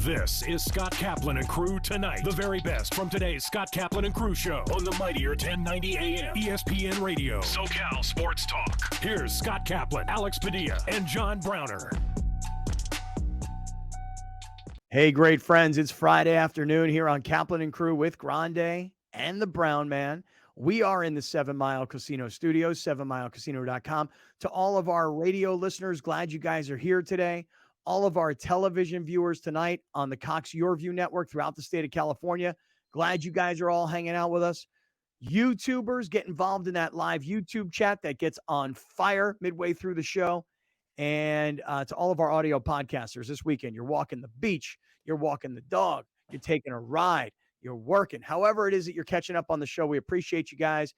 This is Scott Kaplan and Crew Tonight. The very best from today's Scott Kaplan and Crew show on the mightier 1090 AM ESPN Radio. SoCal Sports Talk. Here's Scott Kaplan, Alex Padilla, and John Browner. Hey, great friends. It's Friday afternoon here on Kaplan and Crew with Grande and the Brown Man. We are in the 7 Mile Casino studios, 7milecasino.com. To all of our radio listeners, glad you guys are here today. All of our television viewers tonight on the Cox YurView network throughout the state of California, glad you guys are all hanging out with us. YouTubers, get involved in that live YouTube chat that gets on fire midway through the show. And to all of our audio podcasters this weekend, you're walking the beach, you're walking the dog, you're taking a ride, you're working, however it is that you're catching up on the show. We appreciate you guys.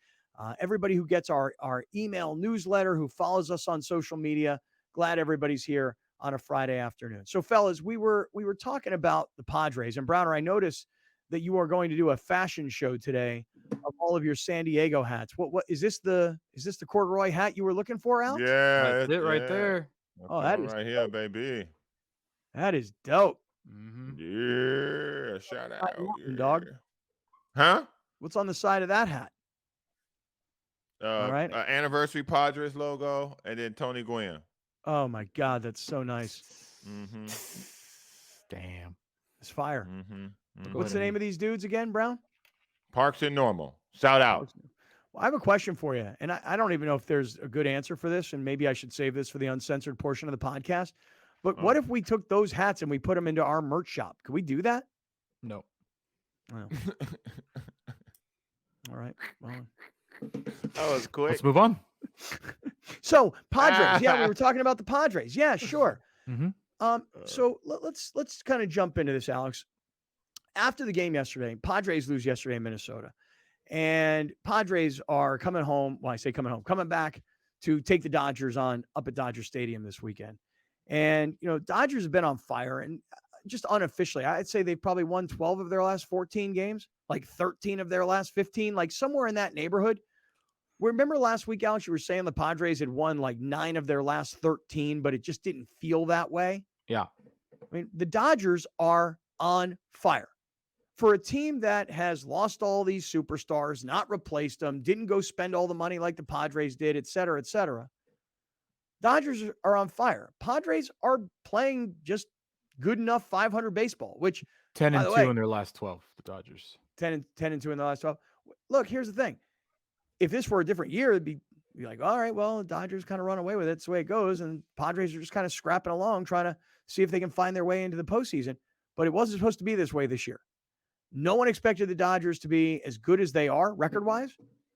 Everybody who gets our email newsletter, who follows us on social media, glad everybody's here on a Friday afternoon. So fellas, we were talking about the Padres, and Browner, I noticed that you are going to do a fashion show today of all of your San Diego hats. What is this the corduroy hat you were looking for, Alex? Yeah, that's it right there. Oh, that is right here, baby. That is dope. Mm-hmm. Yeah, shout out, dog. Huh? What's on the side of that hat? All right, anniversary Padres logo, and then Tony Gwynn. Oh my God, that's so nice. Mm-hmm. Damn, it's fire. Mm-hmm. Mm-hmm. What's the name of these dudes again, Brown? Parks and Normal. Shout out. Well, I have a question for you, and I don't even know if there's a good answer for this, and maybe I should save this for the uncensored portion of the podcast. But what if we took those hats and we put them into our merch shop? Could we do that? No. Well. All right. Well, that was quick. Let's move on. So Padres, yeah, we were talking about the Padres. Yeah, sure. Mm-hmm. So let's kind of jump into this, Alex. After the game yesterday, Padres lose yesterday in Minnesota, and Padres are coming home. Well, I say coming home, coming back to take the Dodgers on up at Dodger Stadium this weekend. And Dodgers have been on fire, and just unofficially, I'd say they've probably won 12 of their last 14 games, like 13 of their last 15, like somewhere in that neighborhood. Remember last week, Alex, you were saying the Padres had won like 9 of their last 13, but it just didn't feel that way. Yeah. I mean, the Dodgers are on fire. For a team that has lost all these superstars, not replaced them, didn't go spend all the money like the Padres did, et cetera, et cetera. Dodgers are on fire. Padres are playing just good enough 500 baseball, which 10-2 in their last 12, the Dodgers. 10-2 in the last 12. Look, here's the thing. If this were a different year, it'd be like, all right, well, the Dodgers kind of run away with it. It's the way it goes. And Padres are just kind of scrapping along, trying to see if they can find their way into the postseason. But it wasn't supposed to be this way this year. No one expected the Dodgers to be as good as they are record-wise,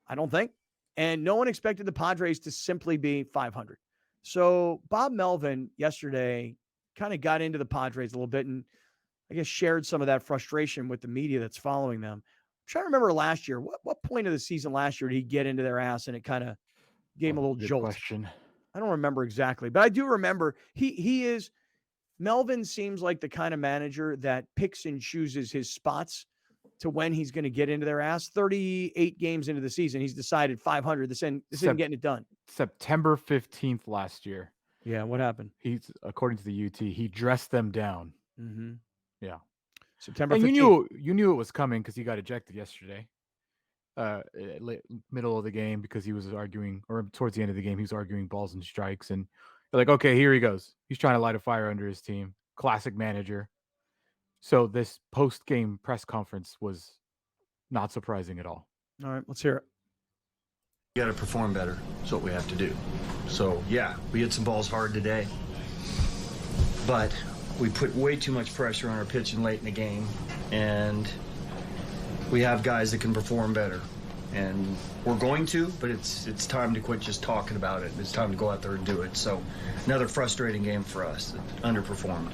I don't think. And no one expected the Padres to simply be 500. So Bob Melvin yesterday kind of got into the Padres a little bit and I guess shared some of that frustration with the media that's following them. I'm trying to remember last year, what point of the season last year did he get into their ass and it kind of gave him a little jolt? Question. I don't remember exactly, but I do remember Melvin seems like the kind of manager that picks and chooses his spots to when he's going to get into their ass. 38 games into the season, he's decided 500. This isn't getting it done. September 15th last year. Yeah, what happened? He's according to the UT, he dressed them down. Mm-hmm. Yeah, September 15th. And you knew it was coming because he got ejected yesterday, middle of the game because he was arguing, or towards the end of the game he was arguing balls and strikes, and they're like, okay, here he goes. He's trying to light a fire under his team. Classic manager. So this post-game press conference was not surprising at all. All right, let's hear it. You got to perform better. That's what we have to do. So, yeah, we hit some balls hard today. But we put way too much pressure on our pitching late in the game. And we have guys that can perform better. And we're going to, but it's time to quit just talking about it. It's time to go out there and do it. So, another frustrating game for us that underperformed.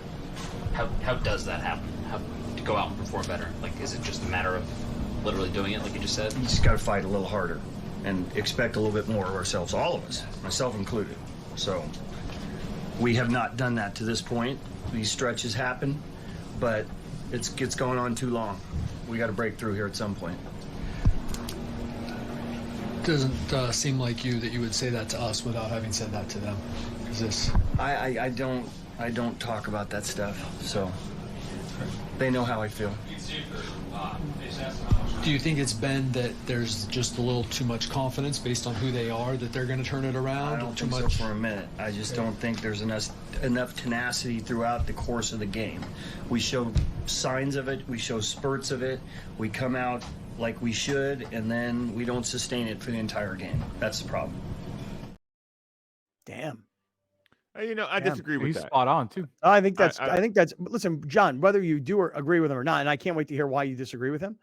How does that happen? How to go out and perform better? Like, is it just a matter of literally doing it, like you just said? You just got to fight a little harder and expect a little bit more of ourselves, all of us, myself included. So we have not done that to this point. These stretches happen, but it's going on too long. We got to break through here at some point. Doesn't seem like you that you would say that to us without having said that to them. Is this? I don't talk about that stuff. So They know how I feel. Do you think it's been that there's just a little too much confidence based on who they are that they're going to turn it around? I don't too think much so for a minute. I just don't think there's enough tenacity throughout the course of the game. We show signs of it. We show spurts of it. We come out like we should, and then we don't sustain it for the entire game. That's the problem. Damn. I disagree with He's that. spot on too. I think that's. Listen, John. Whether you do or agree with him or not, and I can't wait to hear why you disagree with him.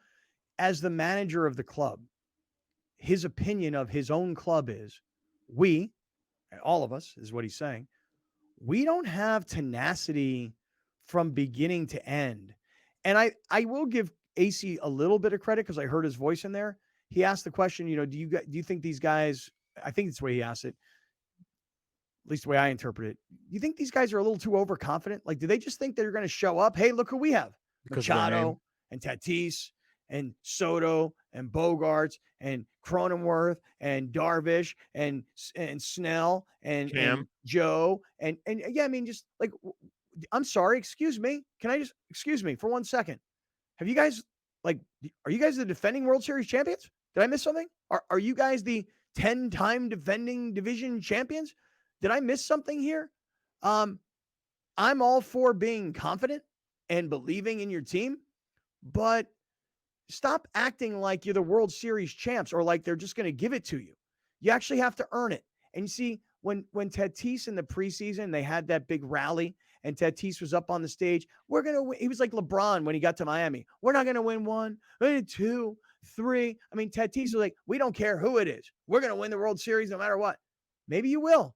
As the manager of the club, his opinion of his own club is, all of us, is what he's saying. We don't have tenacity from beginning to end, and I will give AC a little bit of credit because I heard his voice in there. He asked the question, do you think these guys? I think it's the way he asked it. At least the way I interpret it. You think these guys are a little too overconfident? Like, do they just think they're going to show up? Hey, look who we have. Machado and Tatis and Soto and Bogarts and Cronenworth and Darvish and Snell and Joe. And yeah, I mean, just like, I'm sorry, excuse me. Can I just, excuse me for 1 second? Have you guys, are you guys the defending World Series champions? Did I miss something? Are you guys the 10-time defending division champions? Did I miss something here? I'm all for being confident and believing in your team, but stop acting like you're the World Series champs or like they're just going to give it to you. You actually have to earn it. And you see, when Tatis in the preseason, they had that big rally and Tatis was up on the stage. We're going to win. He was like LeBron when he got to Miami. We're not going to win 1, 2, 3. I mean, Tatis was like, we don't care who it is. We're going to win the World Series no matter what. Maybe you will.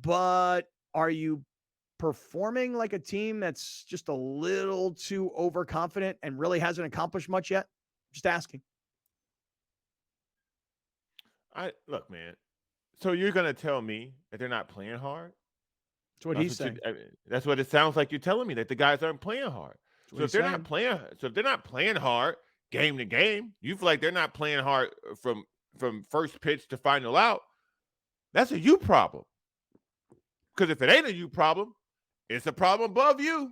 But are you performing like a team that's just a little too overconfident and really hasn't accomplished much yet? Just asking. Look, man. So you're going to tell me that they're not playing hard? That's what he's saying. That's what it sounds like you're telling me, that the guys aren't playing hard. So if they're not playing hard game to game, you feel like they're not playing hard from first pitch to final out, that's a you problem. Because if it ain't a you problem, it's a problem above you.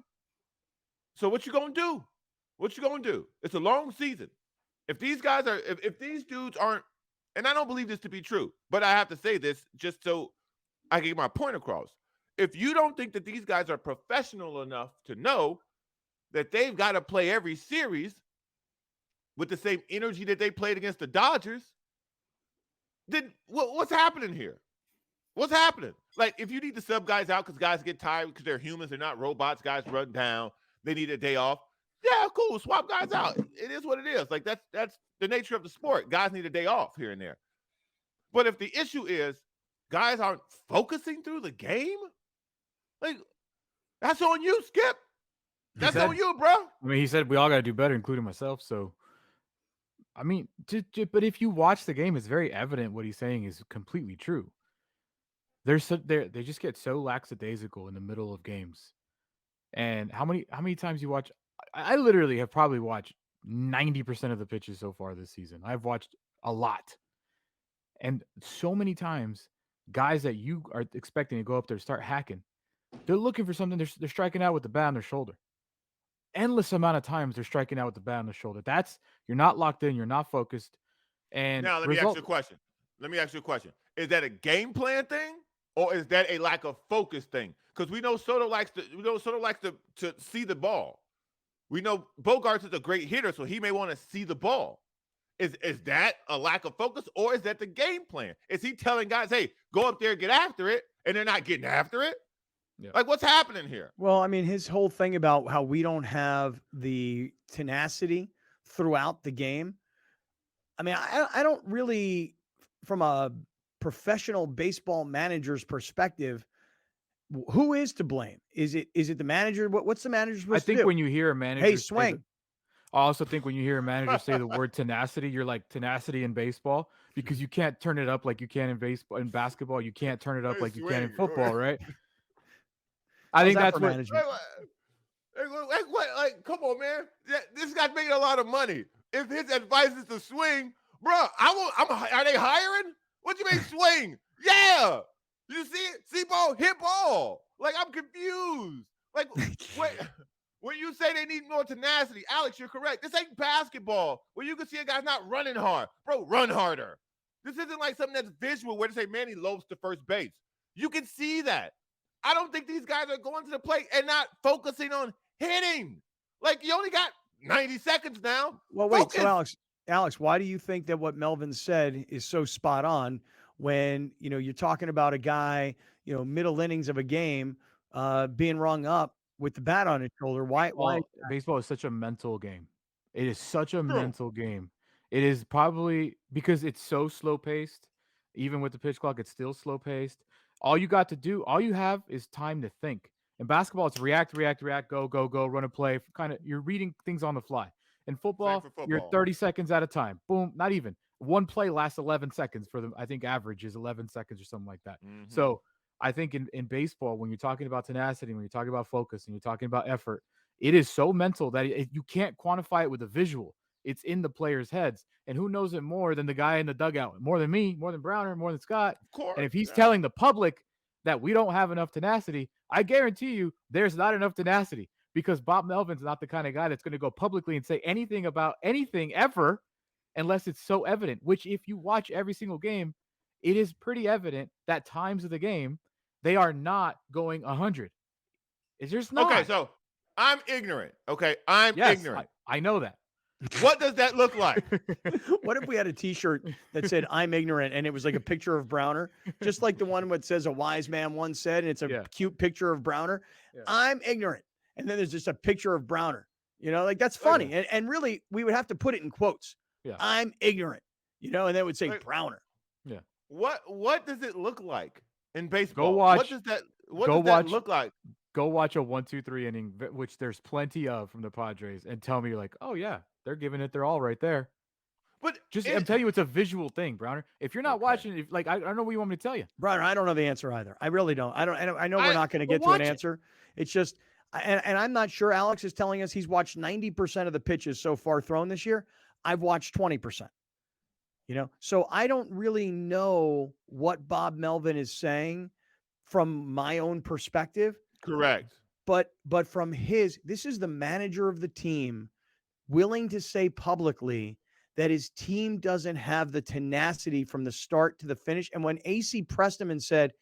So what you gonna do? What you gonna do? It's a long season. If these guys are, if these dudes aren't, and I don't believe this to be true, but I have to say this just so I can get my point across. If you don't think that these guys are professional enough to know that they've got to play every series with the same energy that they played against the Dodgers, then what's happening here? What's happening? Like, if you need to sub guys out because guys get tired because they're humans, they're not robots, guys run down, they need a day off. Yeah, cool. Swap guys out. It is what it is. Like, that's the nature of the sport. Guys need a day off here and there. But if the issue is guys aren't focusing through the game, like, that's on you, Skip. That's on you, bro. I mean, he said we all got to do better, including myself. So, I mean, but if you watch the game, it's very evident what he's saying is completely true. They just get so lackadaisical in the middle of games. And how many times you watch? I literally have probably watched 90% of the pitches so far this season. I've watched a lot, and so many times, guys that you are expecting to go up there start hacking, they're looking for something. They're striking out with the bat on their shoulder. Endless amount of times they're striking out with the bat on the shoulder. You're not locked in. You're not focused. And now let me ask you a question. Is that a game plan thing? Or is that a lack of focus thing? Because we know Soto likes to see the ball. We know Bogarts is a great hitter, so he may want to see the ball. Is that a lack of focus, or is that the game plan? Is he telling guys, hey, go up there and get after it, and they're not getting after it? Yeah. Like, what's happening here? Well, I mean, his whole thing about how we don't have the tenacity throughout the game. I mean, I don't really, from a professional baseball manager's perspective, who is to blame? Is it the manager? What's the manager supposed to do? I think when you hear a manager, hey, swing. I also think when you hear a manager say the word tenacity, you're like tenacity in baseball, because you can't turn it up like you can in baseball. In basketball, you can't turn it up like you can in football, right? I think that's what management. Like, come on, man. This guy's making a lot of money. If his advice is to swing, bro, are they hiring? What do you mean swing? Yeah. You see it? See ball, hit ball. Like, I'm confused. Like, When you say they need more tenacity, Alex, you're correct. This ain't basketball where you can see a guy's not running hard. Bro, run harder. This isn't like something that's visual where they say, man, he lopes to first base. You can see that. I don't think these guys are going to the plate and not focusing on hitting. Like, you only got 90 seconds now. Well, wait. Focus. So, Alex, why do you think that what Melvin said is so spot on when, you're talking about a guy, middle innings of a game being rung up with the bat on his shoulder? Why? Baseball is such a mental game. It is such a mental game. It is probably because it's so slow paced. Even with the pitch clock, it's still slow paced. All you have is time to think. In basketball, it's react, go, run a play. You're reading things on the fly. In football, you're 30 seconds at a time. Boom, not even. One play lasts 11 seconds for them. I think average is 11 seconds or something like that. Mm-hmm. So I think in baseball, when you're talking about tenacity, when you're talking about focus, and you're talking about effort, it is so mental that you can't quantify it with a visual. It's in the players' heads. And who knows it more than the guy in the dugout? More than me, more than Browner, more than Scott. Of course. And if he's telling the public that we don't have enough tenacity, I guarantee you there's not enough tenacity, because Bob Melvin's not the kind of guy that's going to go publicly and say anything about anything ever unless it's so evident, which if you watch every single game, it is pretty evident that times of the game, they are not going 100. It's just not. Okay, so I'm ignorant. Okay, I'm ignorant. I know that. What does that look like? What if we had a T-shirt that said "I'm ignorant" and it was like a picture of Browner, just like the one that says "A wise man once said," and it's a cute picture of Browner. Yeah. I'm ignorant, and then there's just a picture of Browner. Like that's funny, and really we would have to put it in quotes. Yeah. I'm ignorant, and then it would say Browner. Yeah. What does it look like in baseball? Go watch. What does that look like? Go watch a 1-2-3 inning, which there's plenty of from the Padres, and tell me you're like, oh yeah, they're giving it their all right there. But I'm telling you, it's a visual thing, Browner. If you're not watching, I don't know what you want me to tell you. Browner, I don't know the answer either. I really don't. I know we're not going to get to an answer. It's just, and I'm not sure. Alex is telling us he's watched 90% of the pitches so far thrown this year. I've watched 20%. So I don't really know what Bob Melvin is saying from my own perspective. Correct. But from this is the manager of the team willing to say publicly that his team doesn't have the tenacity from the start to the finish. And when AC pressed him and said,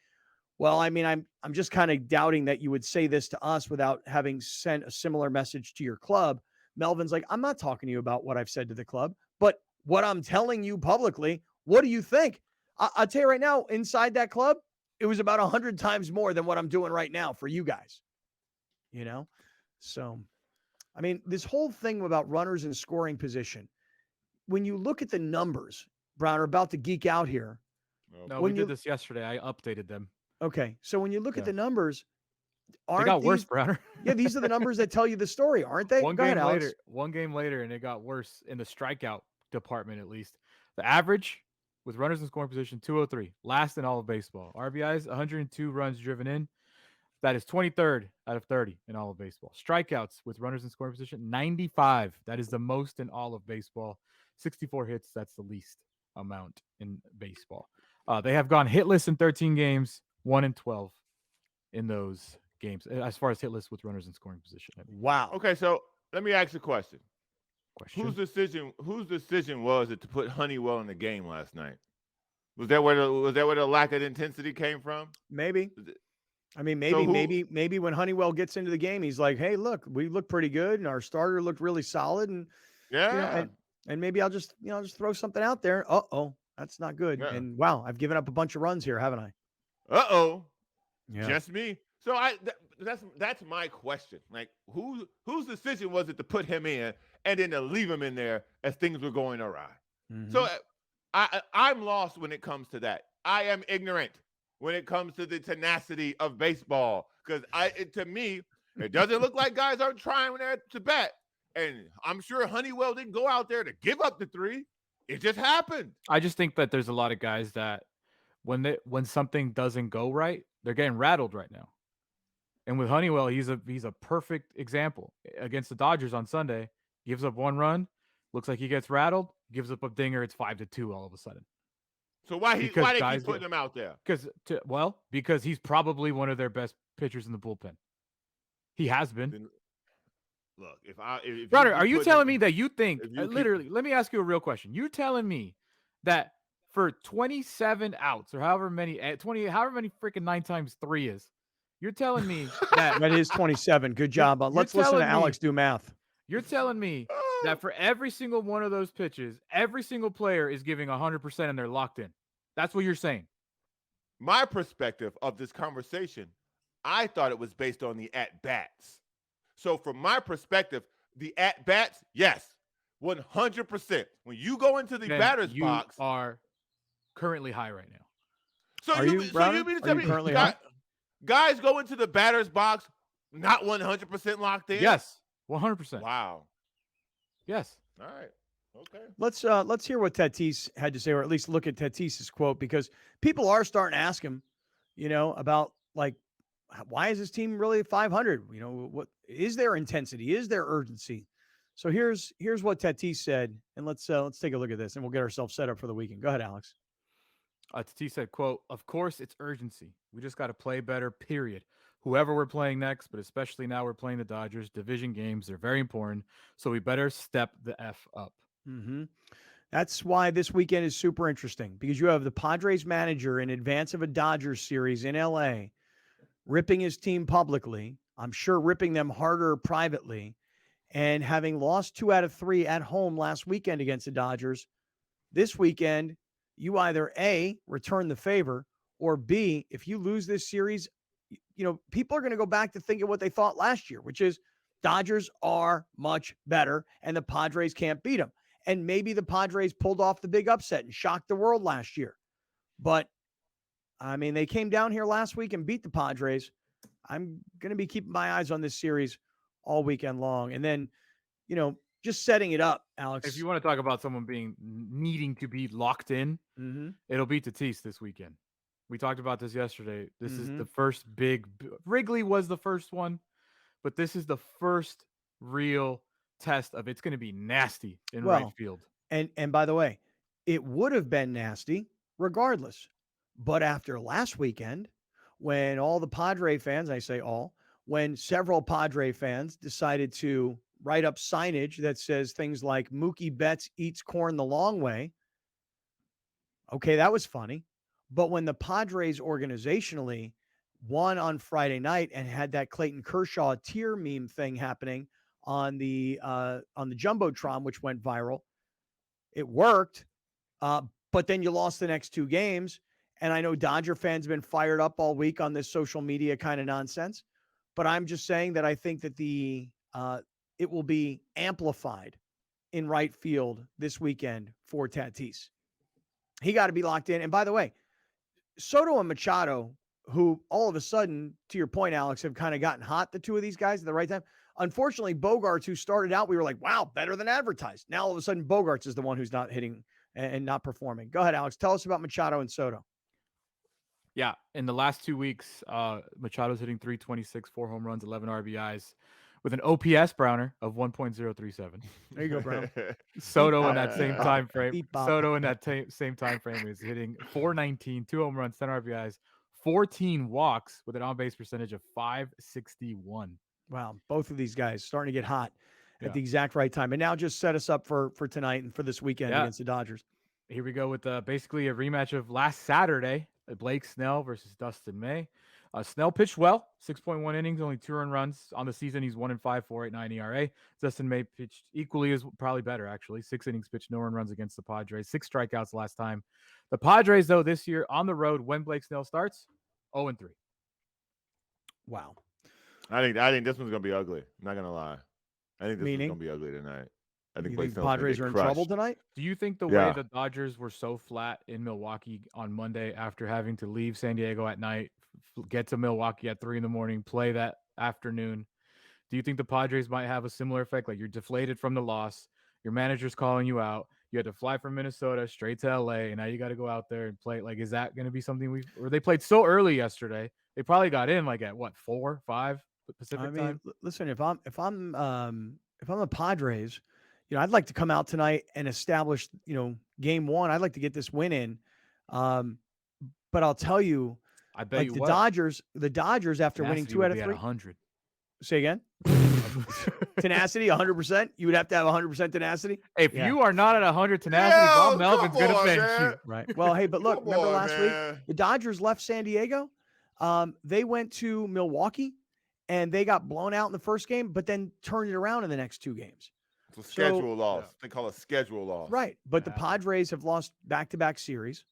well, I mean, I'm just kind of doubting that you would say this to us without having sent a similar message to your club. Melvin's like, I'm not talking to you about what I've said to the club, but what I'm telling you publicly, what do you think? I'll tell you right now, inside that club, it was about 100 times more than what I'm doing right now for you guys. So, I mean, this whole thing about runners in scoring position, when you look at the numbers, Brown, are about to geek out here. No, we did this yesterday. I updated them. Okay. So when you look at the numbers, they got worse, Browner. Yeah, these are the numbers that tell you the story, aren't they? One game later, and it got worse in the strikeout department, at least. The average with runners in scoring position, 203, last in all of baseball. RBIs, 102 runs driven in. That is 23rd out of 30 in all of baseball. Strikeouts with runners in scoring position, 95. That is the most in all of baseball. 64 hits, that's the least amount in baseball. They have gone hitless in 13 games, 1-12 in those games, as far as hitless with runners in scoring position. Wow. Okay, so let me ask a question. Whose decision was it to put Honeywell in the game last night? Was that where the lack of intensity came from? Maybe. I mean, maybe when Honeywell gets into the game, he's like, "Hey, look, we look pretty good, and our starter looked really solid, and and maybe I'll just throw something out there. That's not good. Yeah. And wow, I've given up a bunch of runs here, haven't I? Yeah. Just me. So that's my question. Like, whose decision was it to put him in and then to leave him in there as things were going awry? Mm-hmm. So I'm lost when it comes to that. I am ignorant when it comes to the tenacity of baseball, because to me, it doesn't look like guys aren't trying there to bat. And I'm sure Honeywell didn't go out there to give up the 3. It just happened. I just think that there's a lot of guys that when something doesn't go right, they're getting rattled right now. And with Honeywell, he's a perfect example. Against the Dodgers on Sunday, gives up 1 run, looks like he gets rattled, gives up a dinger, it's 5-2 all of a sudden. So why they keep putting him out there? Because he's probably one of their best pitchers in the bullpen. He has been. look, if brother, you are you put telling them- me that you think if you keep- literally? Let me ask you a real question. You're telling me that for 27 outs or however many 20, however many freaking 9 times 3 is, you're telling me that That is 27. Good job. Let's listen to Alex do math. You're telling me that for every single one of those pitches, every single player is giving 100% and they're locked in. That's what you're saying. My perspective of this conversation, I thought it was based on the at-bats. So from my perspective, the at-bats, yes, 100%. When you go into the batter's box. You are currently high right now. So Are you you, mean Browner? to Are tell you me currently high? guys go into the batter's box not 100% locked in? Yes, 100%. Wow. Yes. All right. Okay. Let's hear what Tatis had to say, or at least look at Tatis's quote, because people are starting to ask him, about like, why is this team really 500? What is their intensity? Is there urgency? So here's what Tatis said, and let's take a look at this, and we'll get ourselves set up for the weekend. Go ahead, Alex. Tatis said, quote, "Of course, it's urgency. We just got to play better, period. Whoever we're playing next, but especially now we're playing the Dodgers. Division games, they're very important, so we better step the F up." Mm-hmm. That's why this weekend is super interesting, because you have the Padres manager in advance of a Dodgers series in L.A. ripping his team publicly, I'm sure ripping them harder privately, and having lost 2 out of 3 at home last weekend against the Dodgers. This weekend, you either A, return the favor, or B, if you lose this series, people are going to go back to thinking what they thought last year, which is Dodgers are much better and the Padres can't beat them. And maybe the Padres pulled off the big upset and shocked the world last year. But, I mean, they came down here last week and beat the Padres. I'm going to be keeping my eyes on this series all weekend long. And then, just setting it up, Alex. If you want to talk about someone needing to be locked in, it'll be Tatis this weekend. We talked about this yesterday. This is the first big. Wrigley was the first one, but this is the first real test of it's going to be nasty in right field. And by the way, it would have been nasty regardless. But after last weekend, when all the Padre fans, I say all, when several Padre fans decided to write up signage that says things like Mookie Betts eats corn the long way. Okay, that was funny. But when the Padres organizationally won on Friday night and had that Clayton Kershaw tear meme thing happening on the Jumbotron, which went viral, it worked. But then you lost the next 2 games. And I know Dodger fans have been fired up all week on this social media kind of nonsense. But I'm just saying that I think that it will be amplified in right field this weekend for Tatis. He got to be locked in. And by the way, Soto and Machado, who all of a sudden, to your point, Alex, have kind of gotten hot, the 2 of these guys at the right time. Unfortunately, Bogaerts, who started out, we were like, wow, better than advertised. Now, all of a sudden, Bogaerts is the one who's not hitting and not performing. Go ahead, Alex. Tell us about Machado and Soto. Yeah, in the last 2 weeks, Machado's hitting .326, 4 home runs, 11 RBIs, with an OPS, Browner, of 1.037. There you go, Brown. Soto in that same time frame. Soto in that same time frame is hitting .419, 2 home runs, 10 RBIs, 14 walks with an on-base percentage of .561. Wow, both of these guys starting to get hot at the exact right time. And now just set us up for tonight and for this weekend against the Dodgers. Here we go with basically a rematch of last Saturday, Blake Snell versus Dustin May. Snell pitched well, 6.1 innings, only 2 earned runs on the season. He's 1-5, 4.89 ERA. Dustin May pitched equally as probably better, actually. 6 innings pitched, no earned runs against the Padres. 6 strikeouts last time. The Padres, though, this year on the road when Blake Snell starts, 0-3. Wow. I think this one's gonna be ugly. I'm not gonna lie. I think this one's gonna be ugly tonight. I think the Padres are in trouble tonight. Do you think the way the Dodgers were so flat in Milwaukee on Monday after having to leave San Diego at night, get to Milwaukee at 3 a.m, play that afternoon, do you think the Padres might have a similar effect? Like, you're deflated from the loss, your manager's calling you out, you had to fly from Minnesota straight to LA, and now you got to go out there and play. Like, is that going to be something or they played so early yesterday? They probably got in like at what, 4, 5 Pacific time? Listen, if I'm the Padres, I'd like to come out tonight and establish, game 1. I'd like to get this win in. But I'll tell you, I bet the Dodgers after winning 2 out of 3. 100. Say again? I Tenacity, 100%. You would have to have 100% tenacity. If you are not at 100 tenacity, Bob Melvin's going to bench you. Right. Well, hey, but look, remember last week, man. the Dodgers left San Diego. They went to Milwaukee, and they got blown out in the first game, but then turned it around in the next 2 games. It's a schedule loss. They call it schedule loss. Right. But the Padres have lost back-to-back series.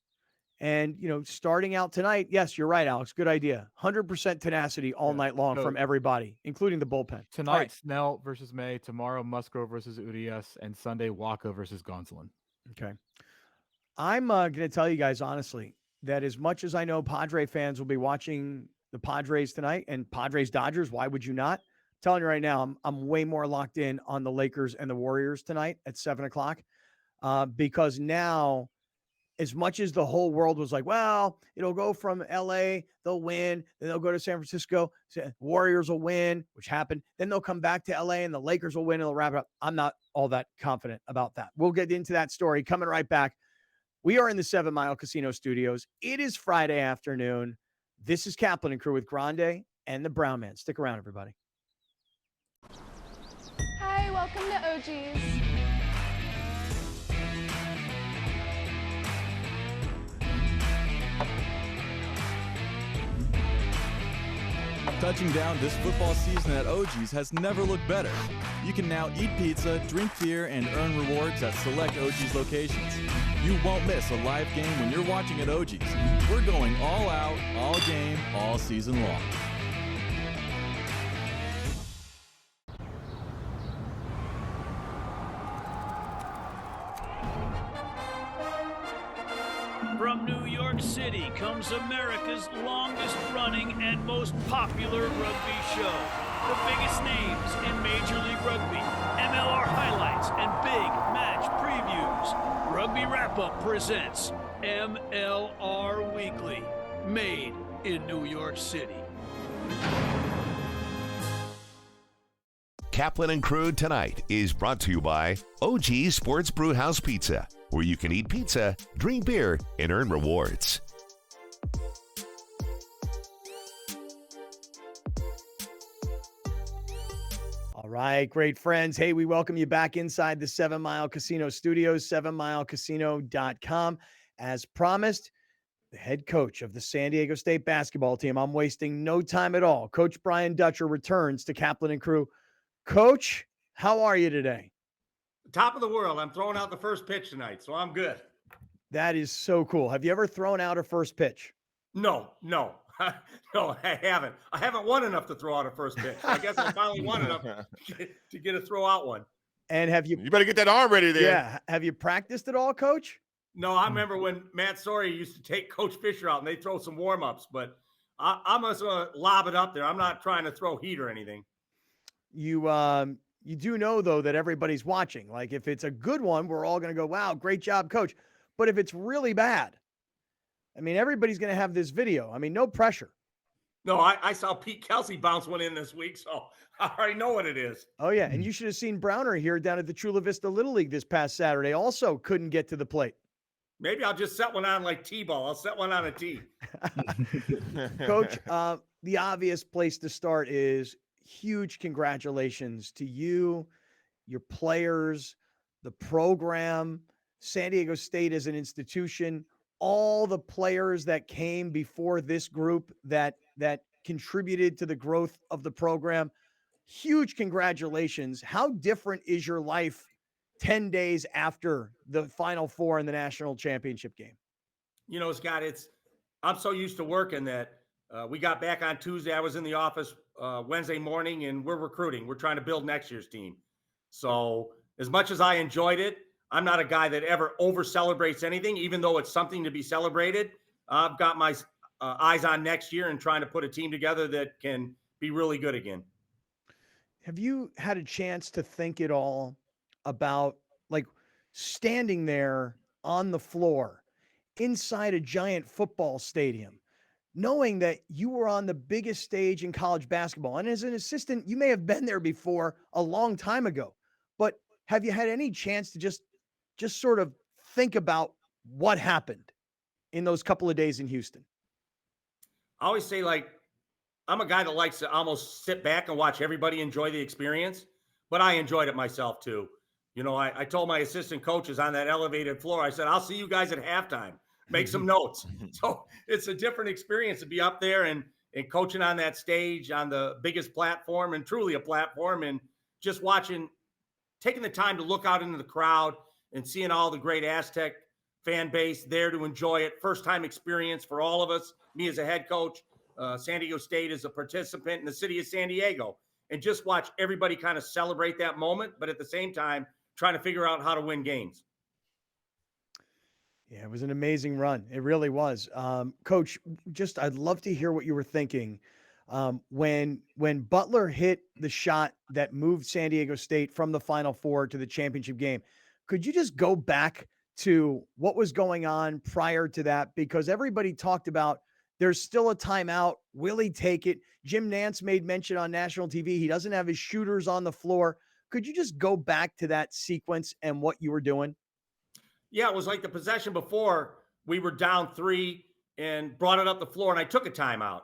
And, starting out tonight, yes, you're right, Alex. Good idea. 100% tenacity all night long from everybody, including the bullpen. Tonight, Snell versus May. Tomorrow, Musgrove versus Urias. And Sunday, Waka versus Gonsolin. Okay. I'm going to tell you guys honestly that as much as I know Padre fans will be watching the Padres tonight and Padres Dodgers, why would you not? I'm telling you right now, I'm way more locked in on the Lakers and the Warriors tonight at 7:00 because now, as much as the whole world was like, well, it'll go from LA, they'll win, then they'll go to San Francisco, Warriors will win, which happened. Then they'll come back to LA and the Lakers will win and they'll wrap it up. I'm not all that confident about that. We'll get into that story coming right back. We are in the 7 Mile Casino Studios. It is Friday afternoon. This is Kaplan and Crew with Grande and the Brown Man. Stick around, everybody. Hi, welcome to OG's. Touching down this football season at OG's has never looked better. You can now eat pizza, drink beer, and earn rewards at select OG's locations. You won't miss a live game when you're watching at OG's. We're going all out, all game, all season long. From New York City comes America's longest-running and most popular rugby show. The biggest names in Major League Rugby, MLR highlights, and big match previews. Rugby Wrap-Up presents MLR Weekly, made in New York City. Kaplan and Crew Tonight is brought to you by OG Sports Brewhouse Pizza, where you can eat pizza, drink beer, and earn rewards. All right, great friends. Hey, we welcome you back inside the 7 Mile Casino Studios, 7milecasino.com. As promised, the head coach of the San Diego State basketball team, I'm wasting no time at all. Coach Brian Dutcher returns to Kaplan and Crew. Coach, how are you today? Top of the world. I'm throwing out the first pitch tonight, so I'm good. That is so cool. Have you ever thrown out a first pitch? No, no, I haven't. I haven't won enough to throw out a first pitch. I guess I finally won enough to get a throw out one. And have you? You better get that arm ready there. Yeah. Have you practiced at all, Coach? No, I remember when Matt Sawyer used to take Coach Fisher out and they throw some warm-ups, but I'm just going to lob it up there. I'm not trying to throw heat or anything. You do know, though, that everybody's watching. Like, if it's a good one, we're all going to go, wow, great job, Coach. But if it's really bad, I mean, everybody's going to have this video. I mean, no pressure. No, I saw Pete Kelsey bounce one in this week, so I already know what it is. Oh, yeah, and you should have seen Browner here down at the Chula Vista Little League this past Saturday. Also couldn't get to the plate. Maybe I'll just set one on like T-ball. I'll set one on a tee. Coach, the obvious place to start is huge congratulations to you, your players, the program, San Diego State as an institution, all the players that came before this group that contributed to the growth of the program. Huge congratulations. How different is your life 10 days after the Final Four in the national championship game? You know, Scott, I'm so used to working that we got back on Tuesday. I was in the office Wednesday morning, and we're recruiting. We're trying to build next year's team. So as much as I enjoyed it, I'm not a guy that ever over-celebrates anything, even though it's something to be celebrated. I've got my eyes on next year and trying to put a team together that can be really good again. Have you had a chance to think at all about, like, standing there on the floor inside a giant football stadium, knowing that you were on the biggest stage in college basketball? And as an assistant, you may have been there before a long time ago, but have you had any chance to just sort of think about what happened in those couple of days in Houston? I always say, like, I'm a guy that likes to almost sit back and watch everybody enjoy the experience, but I enjoyed it myself too. You know, I told my assistant coaches on that elevated floor, I said, I'll see you guys at halftime. Make some notes. So it's a different experience to be up there and coaching on that stage on the biggest platform and truly a platform, and just watching, taking the time to look out into the crowd and seeing all the great Aztec fan base there to enjoy it. First time experience for all of us, me as a head coach, San Diego State as a participant in the city of San Diego, and just watch everybody kind of celebrate that moment, but at the same time, trying to figure out how to win games. Yeah, it was an amazing run. It really was. Coach, just I'd love to hear what you were thinking when Butler hit the shot that moved San Diego State from the Final Four to the championship game. Could you just go back to what was going on prior to that? Because everybody talked about there's still a timeout. Will he take it? Jim Nantz made mention on national TV. He doesn't have his shooters on the floor. Could you just go back to that sequence and what you were doing? Yeah, it was like the possession before. We were down 3 and brought it up the floor, and I took a timeout.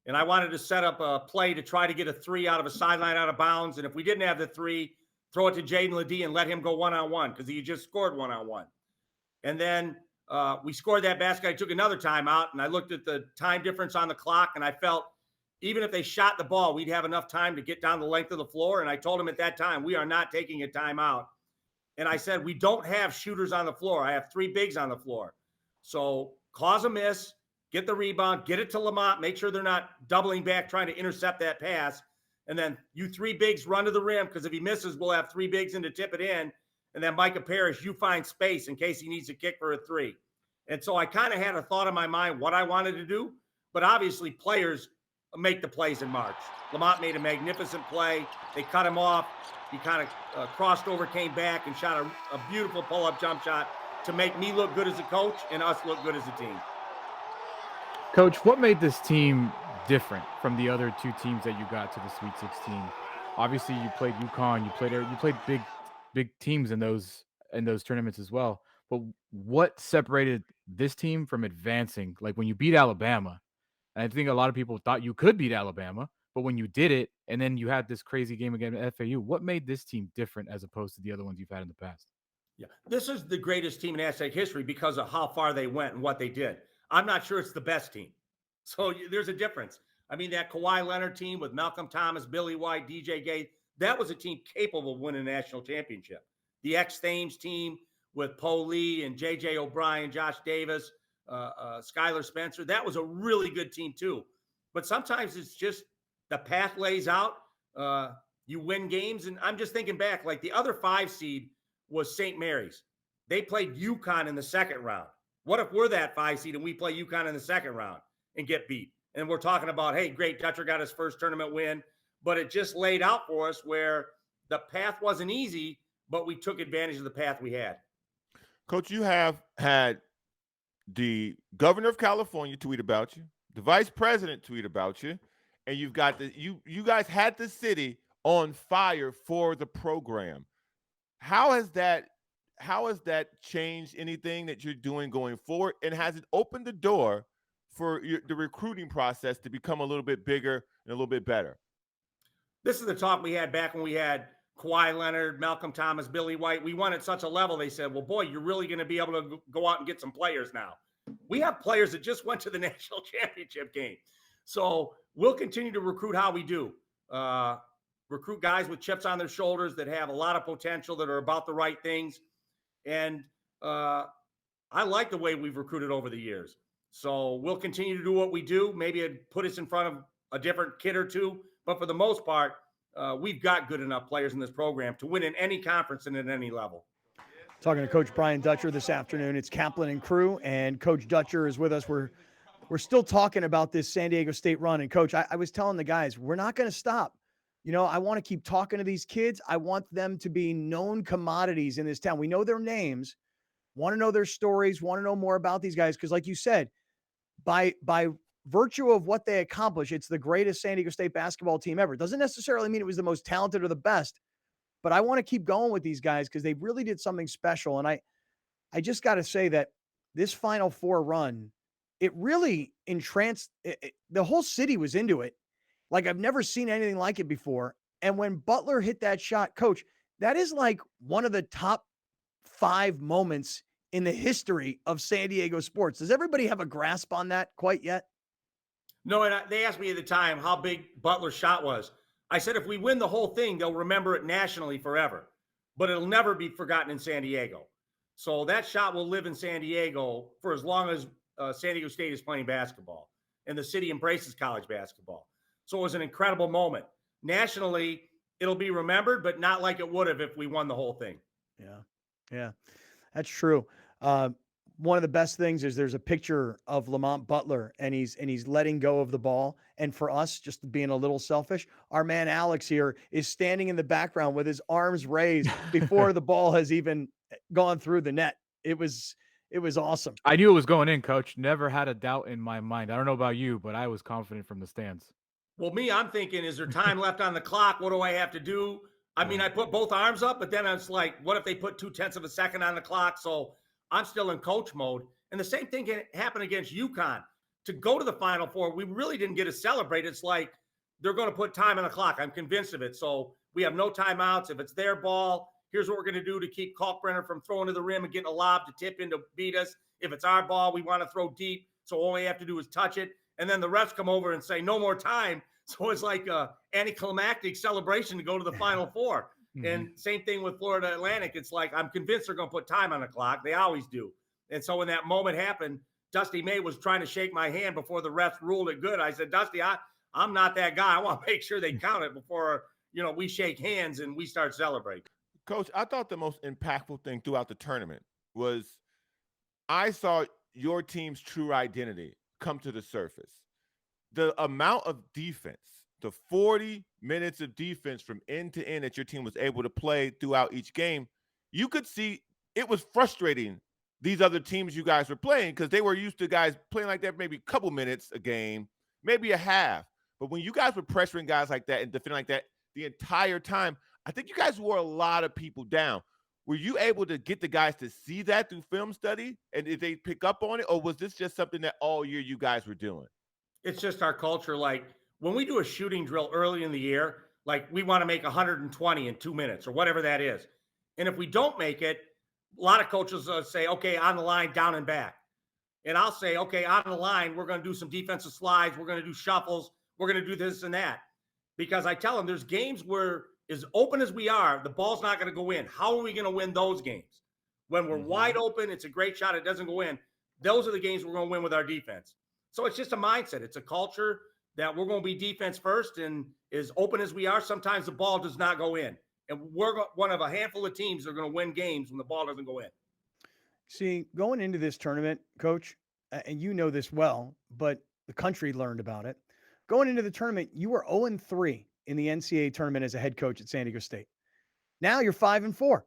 And I wanted to set up a play to try to get a 3 out of a sideline out of bounds. And if we didn't have the 3, throw it to Jaden Ledee and let him go one-on-one because he just scored one-on-one. And then we scored that basket. I took another timeout, and I looked at the time difference on the clock, and I felt even if they shot the ball, we'd have enough time to get down the length of the floor. And I told him at that time, we are not taking a timeout. And I said, we don't have shooters on the floor. I have 3 bigs on the floor. So cause a miss, get the rebound, get it to Lamont, make sure they're not doubling back trying to intercept that pass. And then you 3 bigs run to the rim, because if he misses, we'll have 3 bigs in to tip it in. And then Micah Parrish, you find space in case he needs to kick for a 3. And so I kind of had a thought in my mind what I wanted to do. But obviously players make the plays in March. Lamont made a magnificent play. They cut him off. He kind of crossed over, came back, and shot a beautiful pull-up jump shot to make me look good as a coach and us look good as a team. Coach, what made this team different from the other 2 teams that you got to the Sweet 16? Obviously, you played UConn. You played big teams in those tournaments as well. But what separated this team from advancing? Like when you beat Alabama, and I think a lot of people thought you could beat Alabama, but when you did it, and then you had this crazy game against FAU, what made this team different as opposed to the other ones you've had in the past? Yeah, this is the greatest team in Aztec history because of how far they went and what they did. I'm not sure it's the best team. So there's a difference. I mean, that Kawhi Leonard team with Malcolm Thomas, Billy White, DJ Gay, that was a team capable of winning a national championship. The X-Thames team with Poe Lee and J.J. O'Brien, Josh Davis, Skylar Spencer, that was a really good team too. But sometimes it's just the path lays out. You win games. And I'm just thinking back, like the other 5 seed was St. Mary's. They played UConn in the second round. What if we're that 5 seed and we play UConn in the second round and get beat? And we're talking about, hey, great, Dutcher got his first tournament win. But it just laid out for us where the path wasn't easy, but we took advantage of the path we had. Coach, you have had the governor of California tweet about you, the vice president tweet about you, and you've got you guys had the city on fire for the program. How has that changed anything that you're doing going forward? And has it opened the door for the recruiting process to become a little bit bigger and a little bit better? This is the talk we had back when we had Kawhi Leonard, Malcolm Thomas, Billy White. We won at such a level, they said, well, boy, you're really going to be able to go out and get some players now. We have players that just went to the national championship game. So we'll continue to recruit how we do. Recruit guys with chips on their shoulders that have a lot of potential, that are about the right things. And I like the way we've recruited over the years. So we'll continue to do what we do. Maybe it put us in front of a different kid or two. But for the most part, we've got good enough players in this program to win in any conference and at any level. Talking to Coach Brian Dutcher this afternoon. It's Kaplan and Crew, and Coach Dutcher is with us. We're still talking about this San Diego State run. And, Coach, I was telling the guys, we're not going to stop. You know, I want to keep talking to these kids. I want them to be known commodities in this town. We know their names, want to know their stories, want to know more about these guys. Because like you said, by virtue of what they accomplish, it's the greatest San Diego State basketball team ever. It doesn't necessarily mean it was the most talented or the best, but I want to keep going with these guys because they really did something special. And I just got to say that this Final Four run, it really entranced the whole city was into it. Like I've never seen anything like it before. And when Butler hit that shot, coach, that is like one of the top 5 moments in the history of San Diego sports. Does everybody have a grasp on that quite yet? No, and they asked me at the time how big Butler's shot was. I said, if we win the whole thing, they'll remember it nationally forever, but it'll never be forgotten in San Diego. So that shot will live in San Diego for as long as San Diego State is playing basketball and the city embraces college basketball. So it was an incredible moment. Nationally, it'll be remembered, but not like it would have if we won the whole thing. Yeah, that's true. One of the best things is there's a picture of Lamont Butler and he's letting go of the ball. And for us, just being a little selfish, our man Alex here is standing in the background with his arms raised before the ball has even gone through the net. It was awesome. I knew it was going in, coach. Never had a doubt in my mind. I don't know about you, but I was confident from the stands. Well, I'm thinking, is there time left on the clock? What do I have to do? I mean, I put both arms up, but then I was like, what if they put 0.2 of a second on the clock? So I'm still in coach mode. And the same thing can happen against UConn. To go to the Final Four, we really didn't get to celebrate. It's like they're going to put time on the clock. I'm convinced of it. So we have no timeouts. If it's their ball, here's what we're going to do to keep Kalkbrenner from throwing to the rim and getting a lob to tip in to beat us. If it's our ball, we want to throw deep. So all we have to do is touch it. And then the refs come over and say, no more time. So it's like an anticlimactic celebration to go to the Final Four. Mm-hmm. And same thing with Florida Atlantic. It's like, I'm convinced they're going to put time on the clock. They always do. And so when that moment happened, Dusty May was trying to shake my hand before the refs ruled it good. I said, Dusty, I'm not that guy. I want to make sure they count it before, we shake hands and we start celebrating. Coach, I thought the most impactful thing throughout the tournament was I saw your team's true identity come to the surface. The amount of defense, the 40 minutes of defense from end to end that your team was able to play throughout each game, you could see it was frustrating these other teams you guys were playing because they were used to guys playing like that maybe a couple minutes a game, maybe a half. But when you guys were pressuring guys like that and defending like that the entire time, I think you guys wore a lot of people down. Were you able to get the guys to see that through film study and did they pick up on it? Or was this just something that all year you guys were doing? It's just our culture. Like when we do a shooting drill early in the year, like we want to make 120 in 2 minutes or whatever that is. And if we don't make it, a lot of coaches say, okay, on the line, down and back. And I'll say, okay, on the line, we're going to do some defensive slides. We're going to do shuffles. We're going to do this and that. Because I tell them there's games where as open as we are, the ball's not going to go in. How are we going to win those games? When we're wide open, it's a great shot. It doesn't go in. Those are the games we're going to win with our defense. So it's just a mindset. It's a culture that we're going to be defense first. And as open as we are, sometimes the ball does not go in. And we're one of a handful of teams that are going to win games when the ball doesn't go in. See, going into this tournament, Coach, and you know this well, but the country learned about it. Going into the tournament, you were 0-3 in the NCAA tournament as a head coach at San Diego State. Now you're 5-4.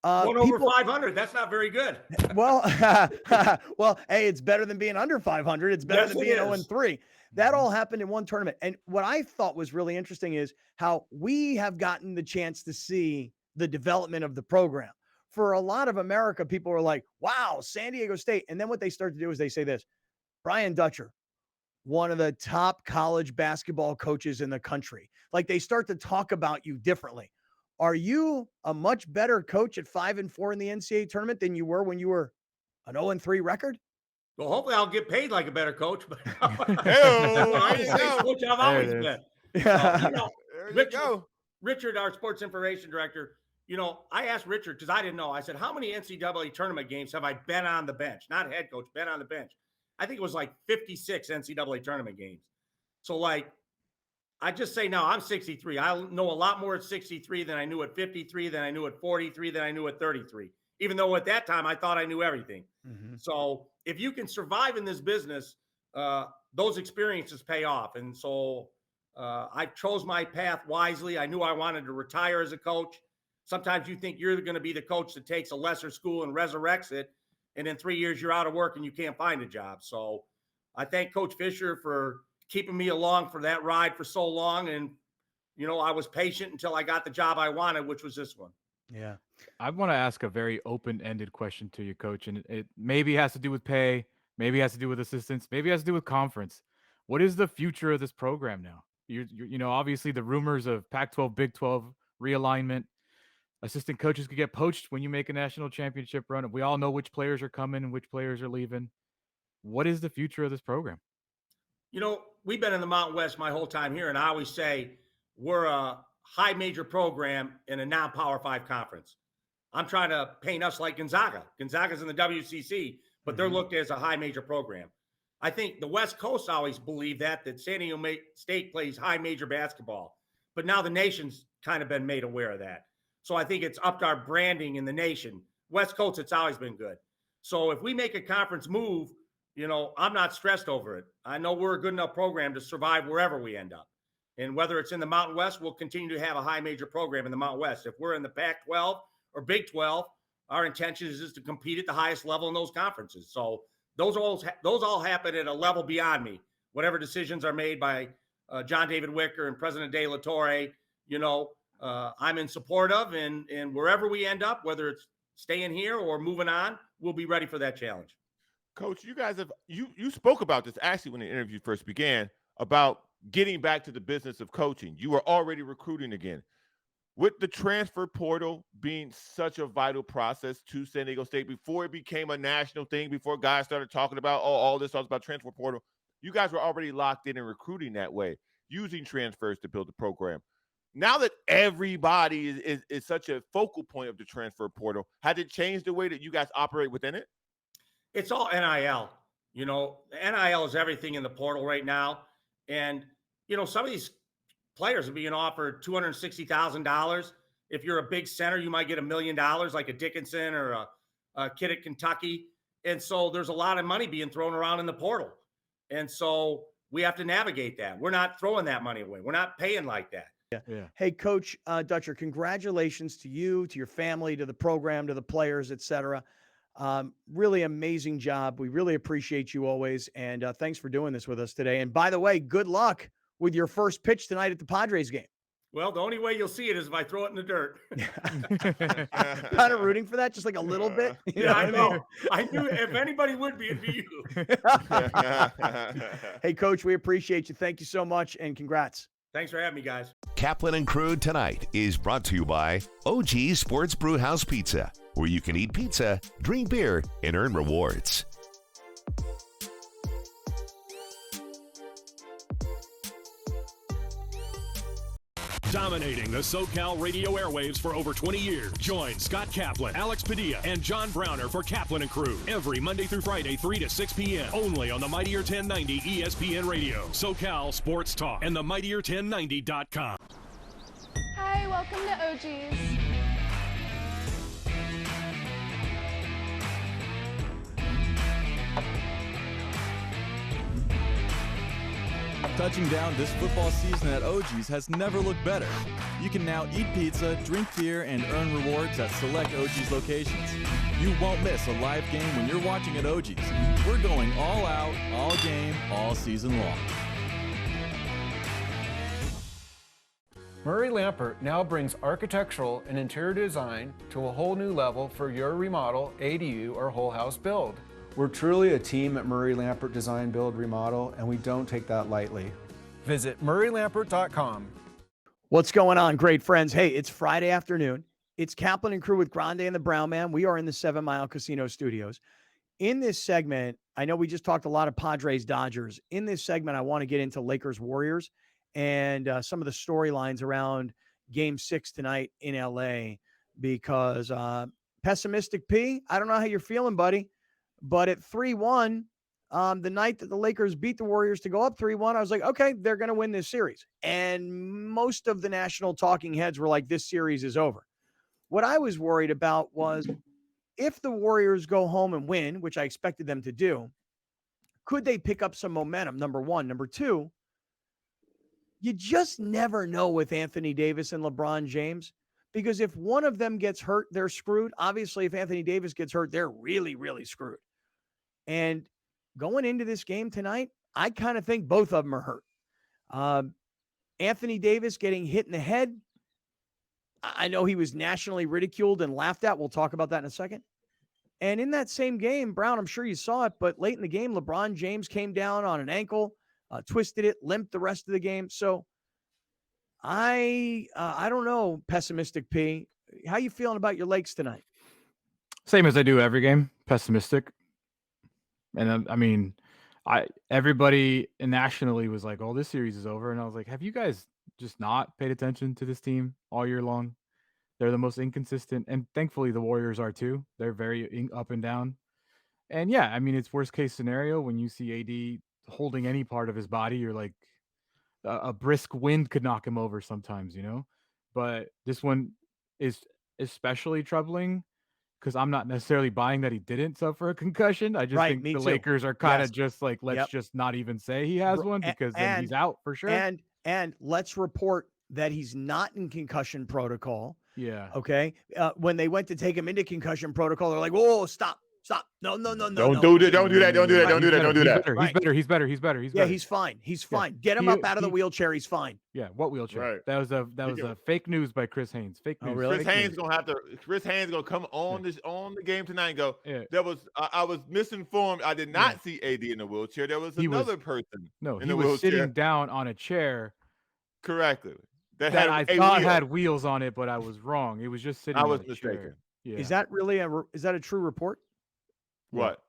Going over 500, that's not very good. Well, hey, it's better than being under 500. It's better than being 0-3. That all happened in one tournament. And what I thought was really interesting is how we have gotten the chance to see the development of the program. For a lot of America, people are like, wow, San Diego State. And then what they start to do is they say this, Brian Dutcher, one of the top college basketball coaches in the country. Like they start to talk about you differently. Are you a much better coach at 5-4 in the NCAA tournament than you were when you were an 0-3 record? Well, hopefully I'll get paid like a better coach. But coach I've always been. Yeah. Richard, our sports information director, I asked Richard because I didn't know. I said, how many NCAA tournament games have I been on the bench? Not head coach, been on the bench. I think it was like 56 NCAA tournament games. So I just say now I'm 63. I know a lot more at 63 than I knew at 53, than I knew at 43, than I knew at 33. Even though at that time I thought I knew everything. Mm-hmm. So if you can survive in this business, those experiences pay off. And so I chose my path wisely. I knew I wanted to retire as a coach. Sometimes you think you're going to be the coach that takes a lesser school and resurrects it. And in 3 years, you're out of work and you can't find a job. So I thank Coach Fisher for keeping me along for that ride for so long. And, I was patient until I got the job I wanted, which was this one. Yeah. I want to ask a very open-ended question to you, Coach. And it maybe has to do with pay, maybe has to do with assistants, maybe has to do with conference. what is the future of this program now? Obviously the rumors of Pac-12, Big 12 realignment, assistant coaches could get poached when you make a national championship run. We all know which players are coming and which players are leaving. What is the future of this program? We've been in the Mountain West my whole time here, and I always say we're a high major program in a non-Power 5 conference. I'm trying to paint us like Gonzaga. Gonzaga's in the WCC, but they're looked at as a high major program. I think the West Coast always believed that San Diego State plays high major basketball, but now the nation's kind of been made aware of that. So I think it's upped our branding in the nation. West Coast, it's always been good. So if we make a conference move, I'm not stressed over it. I know we're a good enough program to survive wherever we end up. And whether it's in the Mountain West, we'll continue to have a high major program in the Mountain West. If we're in the Pac-12 or Big 12, our intention is just to compete at the highest level in those conferences. So those all happen at a level beyond me. Whatever decisions are made by John David Wicker and President De La Torre, I'm in support of, and wherever we end up, whether it's staying here or moving on, we'll be ready for that challenge. Coach, you guys have you spoke about this actually when the interview first began about getting back to the business of coaching. You were already recruiting again. With the transfer portal being such a vital process to San Diego State before it became a national thing, before guys started talking about all this talks about transfer portal, you guys were already locked in and recruiting that way, using transfers to build the program. Now that everybody is such a focal point of the transfer portal, has it changed the way that you guys operate within it? It's all NIL. NIL is everything in the portal right now. And, some of these players are being offered $260,000. If you're a big center, you might get $1 million, like a Dickinson or a kid at Kentucky. And so there's a lot of money being thrown around in the portal. And so we have to navigate that. We're not throwing that money away. We're not paying like that. Yeah. Hey, Coach Dutcher, congratulations to you, to your family, to the program, to the players, et cetera. Really amazing job. We really appreciate you always. And thanks for doing this with us today. And by the way, good luck with your first pitch tonight at the Padres game. Well, the only way you'll see it is if I throw it in the dirt. Kind of rooting for that, just like a little bit. I know. I knew if anybody would be, it'd be you. Hey, Coach, we appreciate you. Thank you so much, and congrats. Thanks for having me, guys. Kaplan and Crew Tonight is brought to you by OG Sports Brewhouse Pizza, where you can eat pizza, drink beer, and earn rewards. Dominating the SoCal radio airwaves for over 20 years. Join Scott Kaplan, Alex Padilla, and John Browner for Kaplan and Crew every Monday through Friday, 3 to 6 p.m. only on the Mightier 1090 ESPN Radio, SoCal Sports Talk, and the Mightier1090.com. Hi, welcome to OG's. Touching down this football season at OG's has never looked better. You can now eat pizza, drink beer, and earn rewards at select OG's locations. You won't miss a live game when you're watching at OG's. We're going all out, all game, all season long. Murray Lampert now brings architectural and interior design to a whole new level for your remodel, ADU, or whole house build. We're truly a team at Murray Lampert Design, Build, Remodel, and we don't take that lightly. Visit murraylampert.com. What's going on, great friends? Hey, it's Friday afternoon. It's Kaplan and Crew with Grande and the Brown Man. We are in the 7 Mile Casino Studios. In this segment, I know we just talked a lot of Padres, Dodgers. In this segment, I want to get into Lakers, Warriors, and some of the storylines around Game 6 tonight in LA, because pessimistic P, I don't know how you're feeling, buddy. But at 3-1, the night that the Lakers beat the Warriors to go up 3-1, I was like, okay, they're going to win this series. And most of the national talking heads were like, this series is over. What I was worried about was if the Warriors go home and win, which I expected them to do, could they pick up some momentum? Number one. Number two, you just never know with Anthony Davis and LeBron James. Because if one of them gets hurt, they're screwed. Obviously, if Anthony Davis gets hurt, they're really, really screwed. And going into this game tonight, I kind of think both of them are hurt. Anthony Davis getting hit in the head. I know he was nationally ridiculed and laughed at. We'll talk about that in a second. And in that same game, Brown, I'm sure you saw it, but late in the game, LeBron James came down on an ankle. twisted it, limped the rest of the game. So I don't know, pessimistic P. How you feeling about your Lakes tonight? Same as I do every game, pessimistic. And I mean, everybody nationally was like, "Oh, this series is over," and I was like, "Have you guys just not paid attention to this team all year long? They're the most inconsistent, and thankfully the Warriors are too. They're very up and down. And yeah, I mean, it's worst case scenario when you see AD holding any part of his body. You're like, a brisk wind could knock him over sometimes, you know. But this one is especially troubling because I'm not necessarily buying that he didn't suffer a concussion. I just think the Lakers are kind of just like, let's just not even say he has one because then he's out for sure. And let's report that he's not in concussion protocol. Yeah. Okay. When they went to take him into concussion protocol, they're like, "Whoa, stop. No. Don't do that. Don't do that. He's better. Yeah, he's fine. He's fine. Get him up out of the wheelchair. He's fine. Yeah. What wheelchair? Right. That was a fake news by Chris Haynes. Fake news. Oh, really? Chris Haynes gonna come on the game tonight and go, I was misinformed. I did not see AD in a wheelchair. There was another person. No, he was sitting down on a chair. Correctly. That I thought had wheels on it, but I was wrong. It was just sitting. I was on a mistaken. chair. Yeah. Is that really is that a true report? What?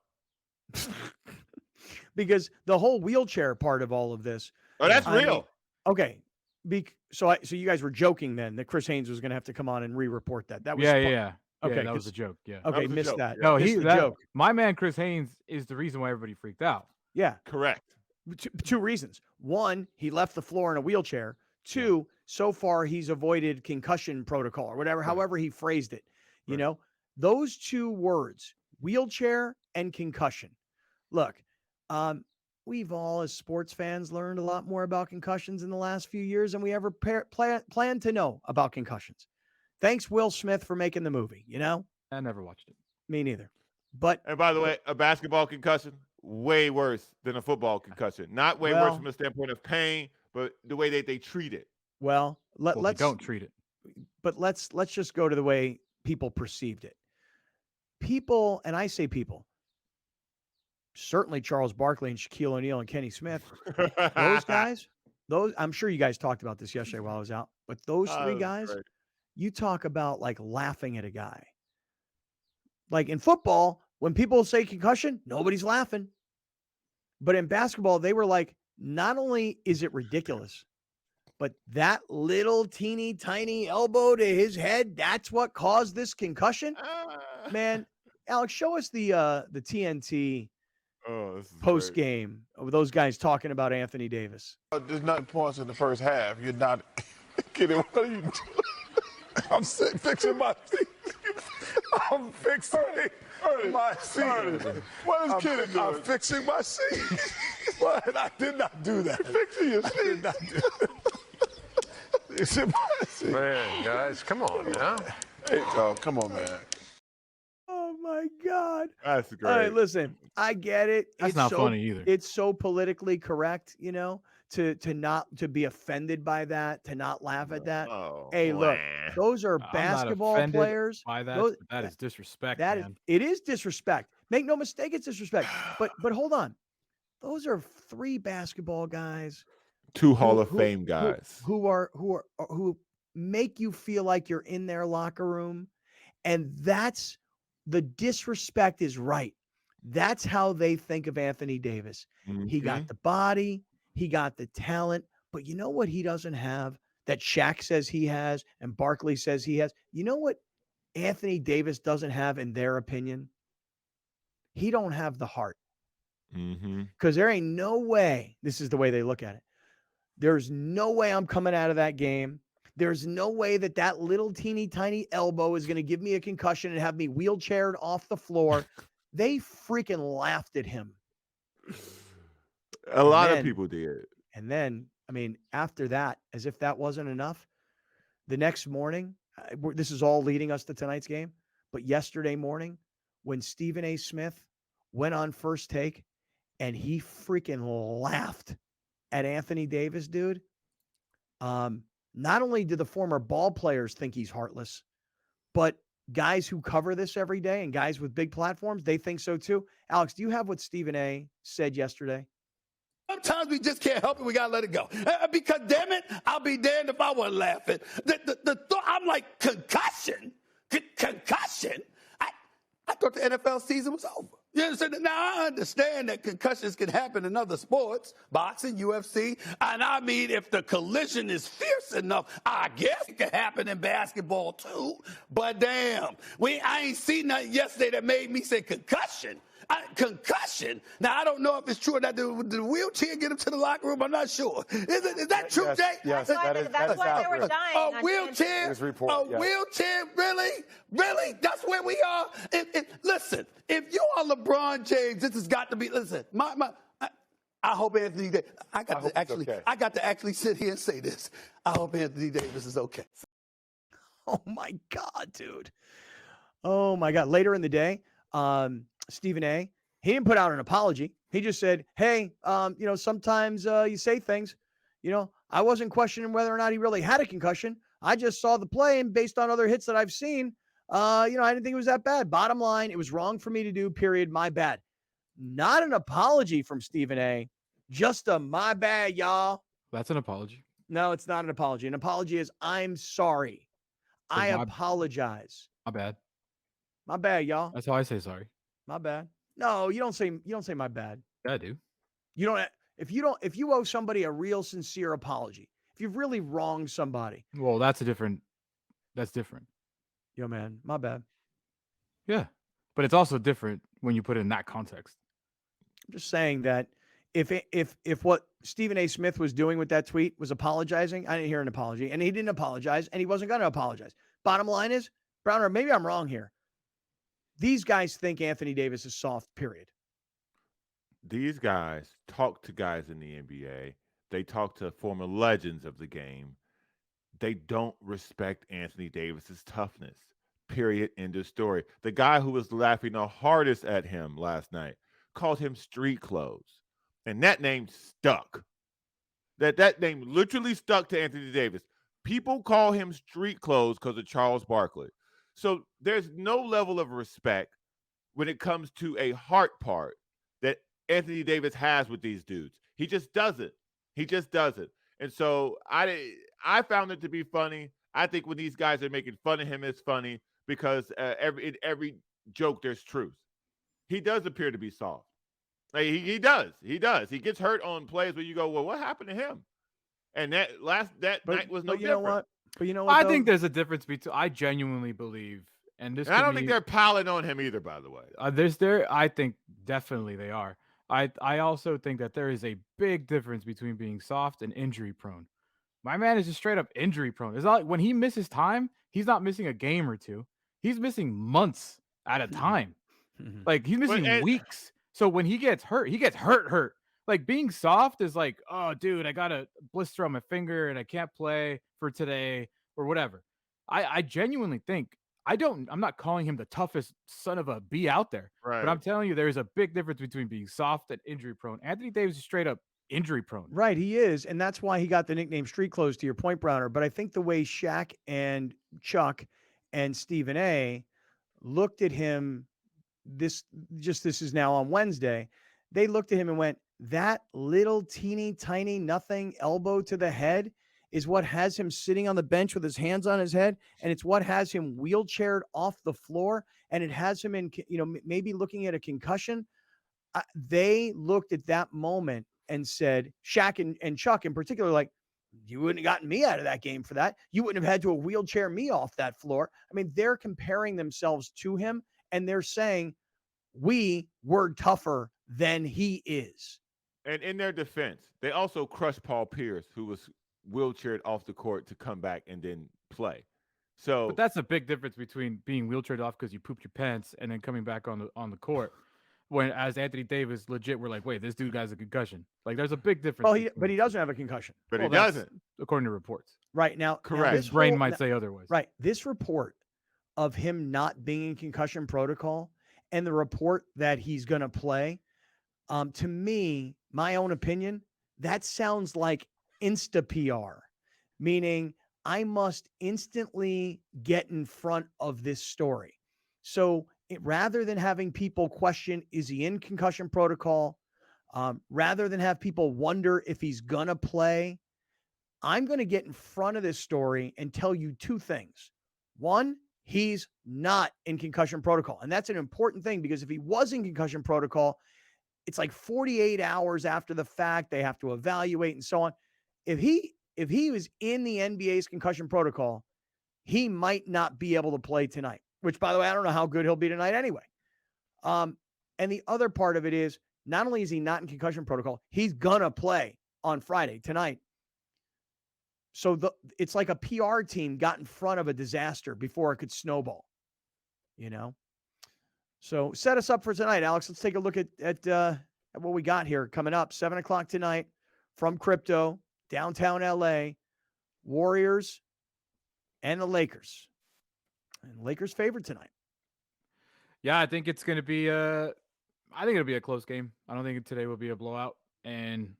Because the whole wheelchair part of all of this. Oh, that's real. Okay. So you guys were joking then that Chris Haynes was going to have to come on and re-report that. That was yeah. Okay, that was a joke. Yeah. Okay, missed that. No, joke. My man Chris Haynes is the reason why everybody freaked out. Yeah. Correct. Two reasons. One, he left the floor in a wheelchair. Two, so far he's avoided concussion protocol or whatever, however he phrased it. You know, those two words, wheelchair and concussion. Look, we've all as sports fans learned a lot more about concussions in the last few years than we ever planned to know about concussions. Thanks, Will Smith, for making the movie, you know? I never watched it. Me neither. And by the way, a basketball concussion, way worse than a football concussion. Not way worse from the standpoint of pain, but the way they treat it. Well, let's don't treat it. But let's just go to the way people perceived it. People, and I say people, certainly Charles Barkley and Shaquille O'Neal and Kenny Smith, those guys, I'm sure you guys talked about this yesterday while I was out, but those three guys, you talk about like laughing at a guy. Like in football, when people say concussion, nobody's laughing. But in basketball, they were like, not only is it ridiculous, but that little teeny tiny elbow to his head, that's what caused this concussion. Man, Alex, show us the TNT post game of those guys talking about Anthony Davis. There's 9 points in the first half. You're not kidding. What are you doing? I'm fixing my seat. I'm fixing my seat. What is kidding doing? I'm fixing my seat. What? I did not do that. Fixing your seat. I did not do that. Man, guys, come on now. Hey, come on, man. Oh my God. That's great. All right, listen, I get it. That's not funny either. It's so politically correct, you know, to be offended by that, to not laugh at that. Hey, look, those are basketball players. By that, that is disrespect. It is disrespect. Make no mistake, it's disrespect. But hold on. Those are three basketball guys. Two Hall of Fame guys who make you feel like you're in their locker room. And that's the disrespect is right. That's how they think of Anthony Davis. Mm-hmm. He got the body, he got the talent, but you know what he doesn't have that Shaq says he has and Barkley says he has? You know what Anthony Davis doesn't have in their opinion? He don't have the heart. Because there ain't no way, this is the way they look at it. There's no way I'm coming out of that game. There's no way that little teeny tiny elbow is going to give me a concussion and have me wheelchaired off the floor. They freaking laughed at him. A lot of people did. And then, I mean, after that, as if that wasn't enough, the next morning, this is all leading us to tonight's game, but yesterday morning, when Stephen A. Smith went on First Take and he freaking laughed at Anthony Davis, dude. Not only do the former ball players think he's heartless, but guys who cover this every day and guys with big platforms, they think so too. Alex, do you have what Stephen A. said yesterday? sometimes we just can't help it. We got to let it go. Because, damn it, I'll be damned if I wasn't laughing. I'm like, concussion? Concussion? I thought the NFL season was over. You understand? Now, I understand that concussions can happen in other sports, boxing, UFC. And I mean, if the collision is fierce enough, I guess it could happen in basketball too. But damn, I ain't seen nothing yesterday that made me say concussion. Concussion? Now, I don't know if it's true or not. Did the wheelchair get him to the locker room? I'm not sure. Is that true, yes, Jay? Yes, that's why they were dying. A wheelchair? Wheelchair? Really? That's where we are? Listen, if you are LeBron James, this has got to be, listen, I hope Anthony Davis, I got to actually sit here and say this. I hope Anthony Davis is okay. Oh, my God, dude. Oh, my God. Later in the day, Stephen A., he didn't put out an apology. He just said, hey, sometimes you say things, I wasn't questioning whether or not he really had a concussion. I just saw the play, and based on other hits that I've seen, I didn't think it was that bad. Bottom line, it was wrong for me to do, period. My bad. Not an apology from Stephen A., just a my bad, y'all. That's an apology. No, it's not an apology. An apology is I'm sorry. I apologize. My bad. My bad, y'all. That's how I say sorry. My bad. No, you don't say my bad. Yeah, I do. You don't. If you owe somebody a real sincere apology, if you've really wronged somebody. Well, that's different. Yo, man, my bad. Yeah. But it's also different when you put it in that context. I'm just saying that if what Stephen A. Smith was doing with that tweet was apologizing, I didn't hear an apology, and he didn't apologize, and he wasn't going to apologize. Bottom line is, Browner, maybe I'm wrong here. These guys think Anthony Davis is soft, period. These guys talk to guys in the NBA. They talk to former legends of the game. They don't respect Anthony Davis's toughness. Period. End of story. The guy who was laughing the hardest at him last night called him street clothes. And that name stuck. That name literally stuck to Anthony Davis. People call him street clothes because of Charles Barkley. So there's no level of respect when it comes to a heart part that Anthony Davis has with these dudes. He just doesn't. And so I found it to be funny. I think when these guys are making fun of him, it's funny because every joke there's truth. He does appear to be soft. Like, he does. He gets hurt on plays where you go, well, what happened to him? And that night was no different. You know what? But you know what? I think there's a difference between. I genuinely believe, and I don't think they're piling on him either. By the way, I think definitely they are. I also think that there is a big difference between being soft and injury prone. My man is just straight up injury prone. It's not like when he misses time, he's not missing a game or two. He's missing months at a time. Like he's missing weeks. So when he gets hurt, hurt. Like being soft is like, oh, dude, I got a blister on my finger and I can't play for today or whatever. I genuinely think I'm not calling him the toughest son of a bee out there, but I'm telling you, there's a big difference between being soft and injury prone. Anthony Davis is straight up injury prone. Right, he is, and that's why he got the nickname Street Clothes, to your point, Browner. But I think the way Shaq and Chuck and Stephen A. looked at him, this is now on Wednesday, they looked at him and went, that little teeny tiny nothing elbow to the head is what has him sitting on the bench with his hands on his head, and it's what has him wheelchaired off the floor, and it has him in, maybe looking at a concussion. They looked at that moment and said, Shaq and Chuck in particular, like, you wouldn't have gotten me out of that game for that. You wouldn't have had to wheelchair me off that floor. I mean, they're comparing themselves to him, and they're saying, we were tougher than he is. And in their defense, they also crushed Paul Pierce, who was wheelchaired off the court to come back and then play. So, but that's a big difference between being wheelchaired off because you pooped your pants and then coming back on the court. When as Anthony Davis, legit, we're like, wait, this dude has a concussion. Like, there's a big difference. Well, but he doesn't have a concussion. But he doesn't, according to reports. Right now, correct. His brain might say otherwise. Right. This report of him not being in concussion protocol and the report that he's going to play, to me, my own opinion, that sounds like Insta PR, meaning I must instantly get in front of this story. So rather than having people question, is he in concussion protocol? Rather than have people wonder if he's going to play, I'm going to get in front of this story and tell you two things. One, he's not in concussion protocol. And that's an important thing because if he was in concussion protocol, it's like 48 hours after the fact. They have to evaluate and so on. If he was in the NBA's concussion protocol, he might not be able to play tonight, which, by the way, I don't know how good he'll be tonight anyway. And the other part of it is not only is he not in concussion protocol, he's going to play on Friday tonight. So it's like a PR team got in front of a disaster before it could snowball, you know? So set us up for tonight, Alex. Let's take a look at what we got here coming up. 7 o'clock tonight from Crypto, downtown LA, Warriors and the Lakers. And the Lakers favored tonight. Yeah, I think it's going to be it'll be a close game. I don't think today will be a blowout. And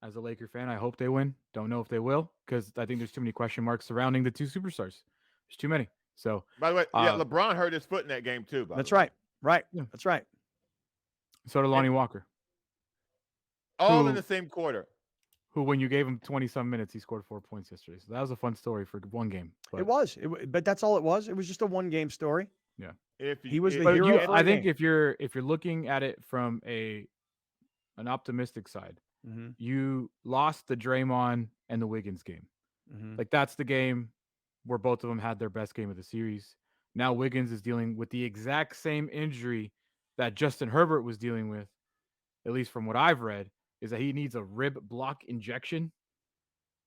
as a Laker fan, I hope they win. Don't know if they will because I think there's too many question marks surrounding the two superstars. There's too many. So, by the way, LeBron hurt his foot in that game too. That's right. Right. Yeah. That's right. So did Lonnie Walker. All in the same quarter. Who, when you gave him 20-some minutes, he scored 4 points yesterday. So that was a fun story for one game. But it was. But that's all it was. It was just a one-game story. Yeah. He was the hero. I think if you're looking at it from an optimistic side, you lost the Draymond and the Wiggins game. Like that's the game where both of them had their best game of the series. Now Wiggins is dealing with the exact same injury that Justin Herbert was dealing with, at least from what I've read, is that he needs a rib block injection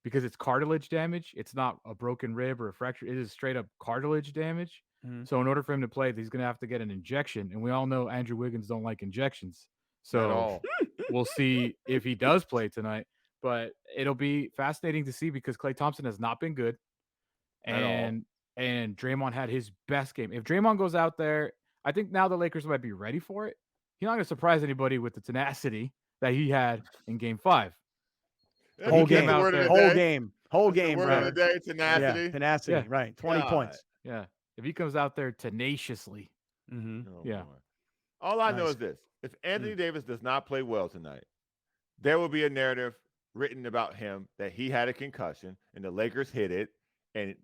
because it's cartilage damage. It's not a broken rib or a fracture. It is straight up cartilage damage. So in order for him to play, he's going to have to get an injection. And we all know Andrew Wiggins don't like injections. So we'll see if he does play tonight. But it'll be fascinating to see because Klay Thompson has not been good. And Draymond had his best game. If Draymond goes out there, I think now the Lakers might be ready for it. He's not going to surprise anybody with the tenacity that he had in Game 5. Whole game, bro. Word of the day, tenacity. Yeah, tenacity, Yeah. right. 20 points. Yeah. If he comes out there tenaciously. Yeah. All I know is this. If Anthony Davis does not play well tonight, there will be a narrative written about him that he had a concussion and the Lakers hit it, and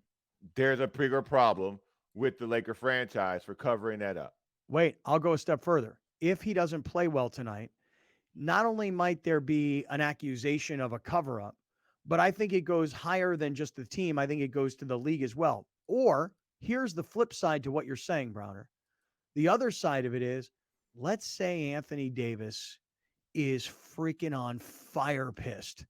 there's a bigger problem with the Laker franchise for covering that up. Wait, I'll go a step further. If he doesn't play well tonight, not only might there be an accusation of a cover-up, but I think it goes higher than just the team. I think it goes to the league as well. Or here's the flip side to what you're saying, Browner. The other side of it is, let's say Anthony Davis is freaking on fire pissed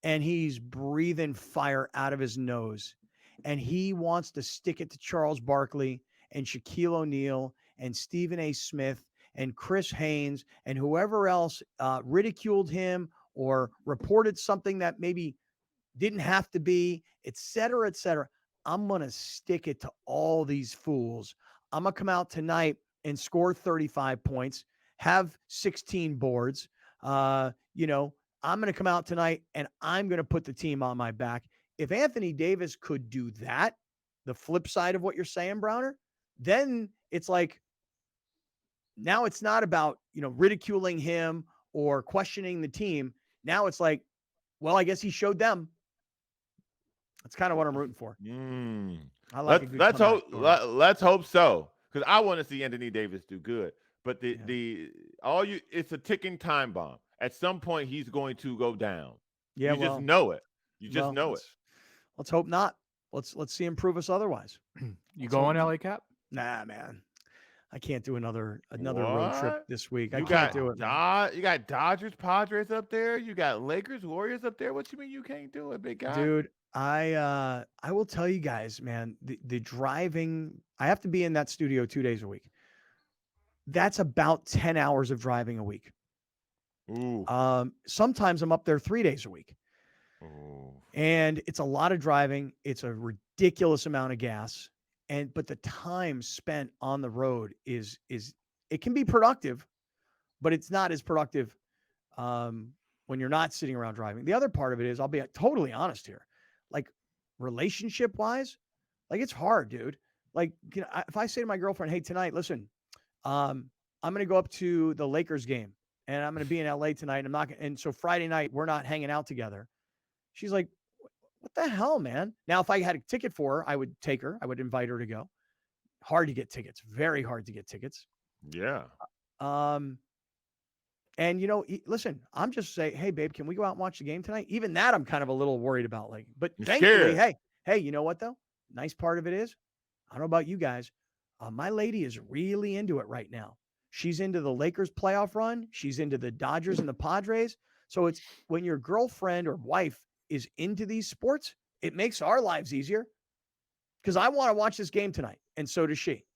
and he's breathing fire out of his nose and he wants to stick it to Charles Barkley and Shaquille O'Neal and Stephen A. Smith and Chris Haynes and whoever else ridiculed him or reported something that maybe didn't have to be, et cetera, et cetera. I'm going to stick it to all these fools. I'm going to come out tonight and score 35 points, have 16 boards. I'm going to come out tonight and I'm going to put the team on my back. If Anthony Davis could do that, the flip side of what you're saying, Browner, then it's like, now it's not about, ridiculing him or questioning the team. Now it's like, well, I guess he showed them. That's kind of what I'm rooting for. I like let's hope so. Because I want to see Anthony Davis do good. But it's a ticking time bomb. At some point, he's going to go down. Yeah, you just know it. You just know it. Let's hope not. Let's see him prove us otherwise. You go on LA Cap? Nah, man. I can't do another road trip this week. I You can't got do it. You got Dodgers, Padres up there. You got Lakers, Warriors up there. What you mean you can't do it, big guy? Dude, I will tell you guys, man, the driving, I have to be in that studio 2 days a week. That's about 10 hours of driving a week. Ooh. Sometimes I'm up there 3 days a week. Ooh. And it's a lot of driving. It's a ridiculous amount of gas. But the time spent on the road is it can be productive, but it's not as productive when you're not sitting around driving. The other part of it is, I'll be totally honest here, like relationship wise, like it's hard, dude. Like, if I say to my girlfriend, hey, tonight, listen, I'm going to go up to the Lakers game and I'm going to be in LA tonight. And so Friday night, we're not hanging out together. She's like, what the hell, man? Now, if I had a ticket for her, I would take her. I would invite her to go. Hard to get tickets. Very hard to get tickets. Yeah. And, listen, I'm just saying, hey, babe, can we go out and watch the game tonight? Even that I'm kind of a little worried about. But thankfully, hey, you know what, though? Nice part of it is, I don't know about you guys, my lady is really into it right now. She's into the Lakers playoff run. She's into the Dodgers and the Padres. So it's when your girlfriend or wife is into these sports, it makes our lives easier because I want to watch this game tonight. And so does she.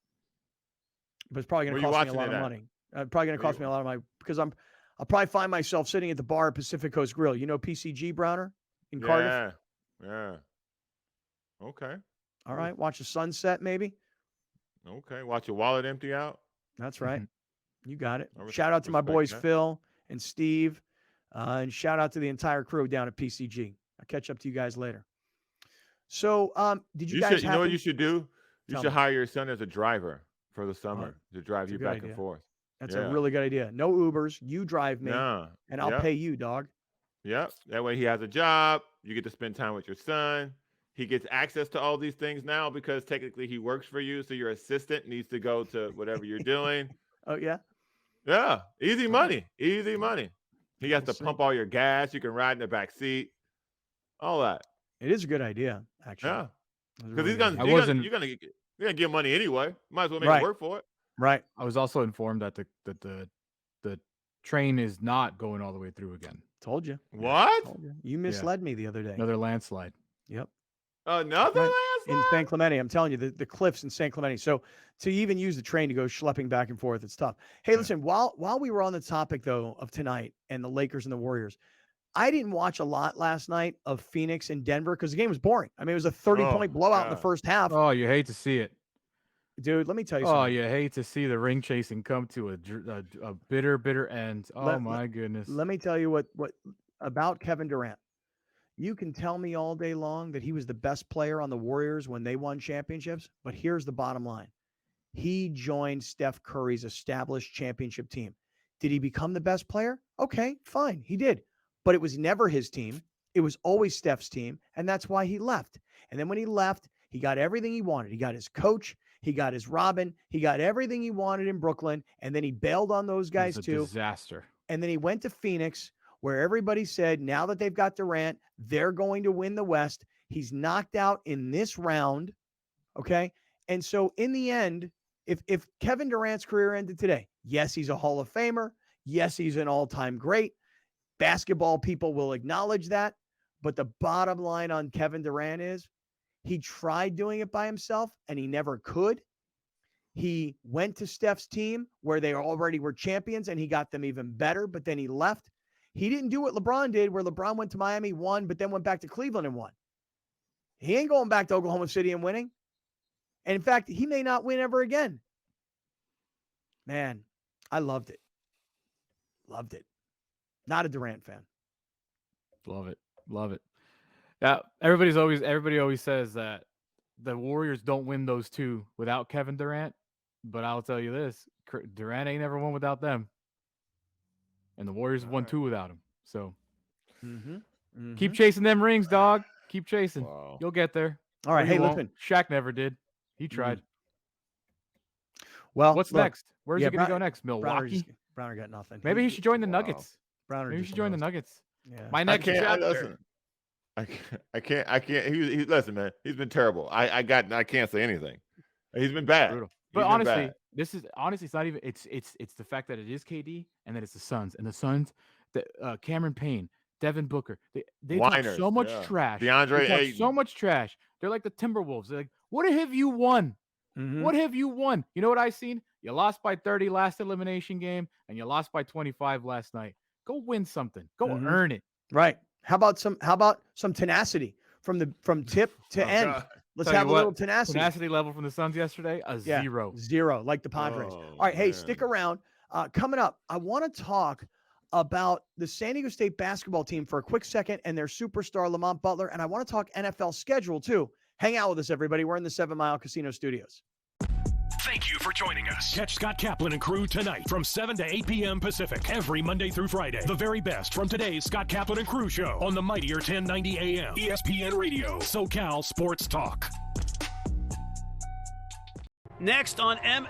But it's probably going to cost me a lot of money. Probably going to cost me a lot of money because I'll probably find myself sitting at the bar at Pacific Coast Grill. You know PCG, Browner, in Cardiff? Yeah. Okay. All right. Watch the sunset, maybe. Okay. Watch your wallet empty out. That's right. You got it. Shout out to my boys, Phil and Steve. And shout out to the entire crew down at PCG. I'll catch up to you guys later. So, did you guys you know what you should do? You should hire your son as a driver for the summer to drive you back and forth. That's a really good idea. No Ubers. You drive me, and I'll pay you, dog. Yep. That way he has a job. You get to spend time with your son. He gets access to all these things now because technically he works for you. So your assistant needs to go to whatever you're doing. Oh, yeah? Yeah. Easy money. Easy money. He has to pump all your gas. You can ride in the back seat. All that. It is a good idea, actually. Yeah. Because you're gonna give money anyway. Might as well make it work for it. Right. I was also informed that the train is not going all the way through again. Told you. What? Told you. You misled me the other day. Another landslide. Yep. Another landslide? In San Clemente. I'm telling you, the cliffs in San Clemente. So to even use the train to go schlepping back and forth, it's tough. Hey, listen, while we were on the topic, though, of tonight and the Lakers and the Warriors, I didn't watch a lot last night of Phoenix and Denver because the game was boring. I mean, it was a 30-point blowout in the first half. Oh, you hate to see it. Dude, let me tell you something. Oh, you hate to see the ring chasing come to a bitter end. Oh, my goodness. Let me tell you what about Kevin Durant. You can tell me all day long that he was the best player on the Warriors when they won championships, but here's the bottom line. He joined Steph Curry's established championship team. Did he become the best player? Okay, fine. He did. But it was never his team. It was always Steph's team, and that's why he left. And then when he left, he got everything he wanted. He got his coach. He got his Robin. He got everything he wanted in Brooklyn, and then he bailed on those guys too. Disaster. And then he went to Phoenix, where everybody said now that they've got Durant, they're going to win the West. He's knocked out in this round, okay? And so in the end, if Kevin Durant's career ended today, yes, he's a Hall of Famer. Yes, he's an all-time great. Basketball people will acknowledge that. But the bottom line on Kevin Durant is he tried doing it by himself, and he never could. He went to Steph's team where they already were champions, and he got them even better, but then he left. He didn't do what LeBron did, where LeBron went to Miami, won, but then went back to Cleveland and won. He ain't going back to Oklahoma City and winning. And in fact, he may not win ever again. Man, I loved it. Loved it. Not a Durant fan. Love it. Love it. Yeah, everybody always says that the Warriors don't win those two without Kevin Durant, but I'll tell you this, Durant ain't never won without them. And the Warriors have won two without him. So keep chasing them rings, dog. Keep chasing. Wow. You'll get there. All right. Hey, listen. Shaq never did. He tried. Well, what's next? Where's he going to go next? Milwaukee? Browner got nothing. Maybe he should join the Nuggets. Maybe he should join the Nuggets. Yeah. My next chapter. Listen. I can't. He listen, man. He's been terrible. I can't say anything. He's been bad. Brutal. But honestly, it's not even. It's the fact that it is KD and that it's the Suns and the Suns. Cameron Payne, Devin Booker. They talk so much trash. DeAndre Ayton. So much trash. They're like the Timberwolves. They're like, what have you won? What have you won? You know what I seen? You lost by 30 last elimination game, and you lost by 25 last night. Go win something. Go earn it. Right. How about some tenacity from tip to end? God. Let's have a little tenacity. Tenacity level from the Suns yesterday, zero. Zero, like the Padres. All right, hey, stick around. Coming up, I want to talk about the San Diego State basketball team for a quick second and their superstar Lamont Butler, and I want to talk NFL schedule too. Hang out with us, everybody. We're in the 7 Mile Casino Studios. Thank you for joining us. Catch Scott Kaplan and Crew tonight from 7 to 8 p.m. Pacific every Monday through Friday. The very best from today's Scott Kaplan and Crew show on the mightier 1090 AM ESPN Radio, SoCal Sports Talk. Next on ML.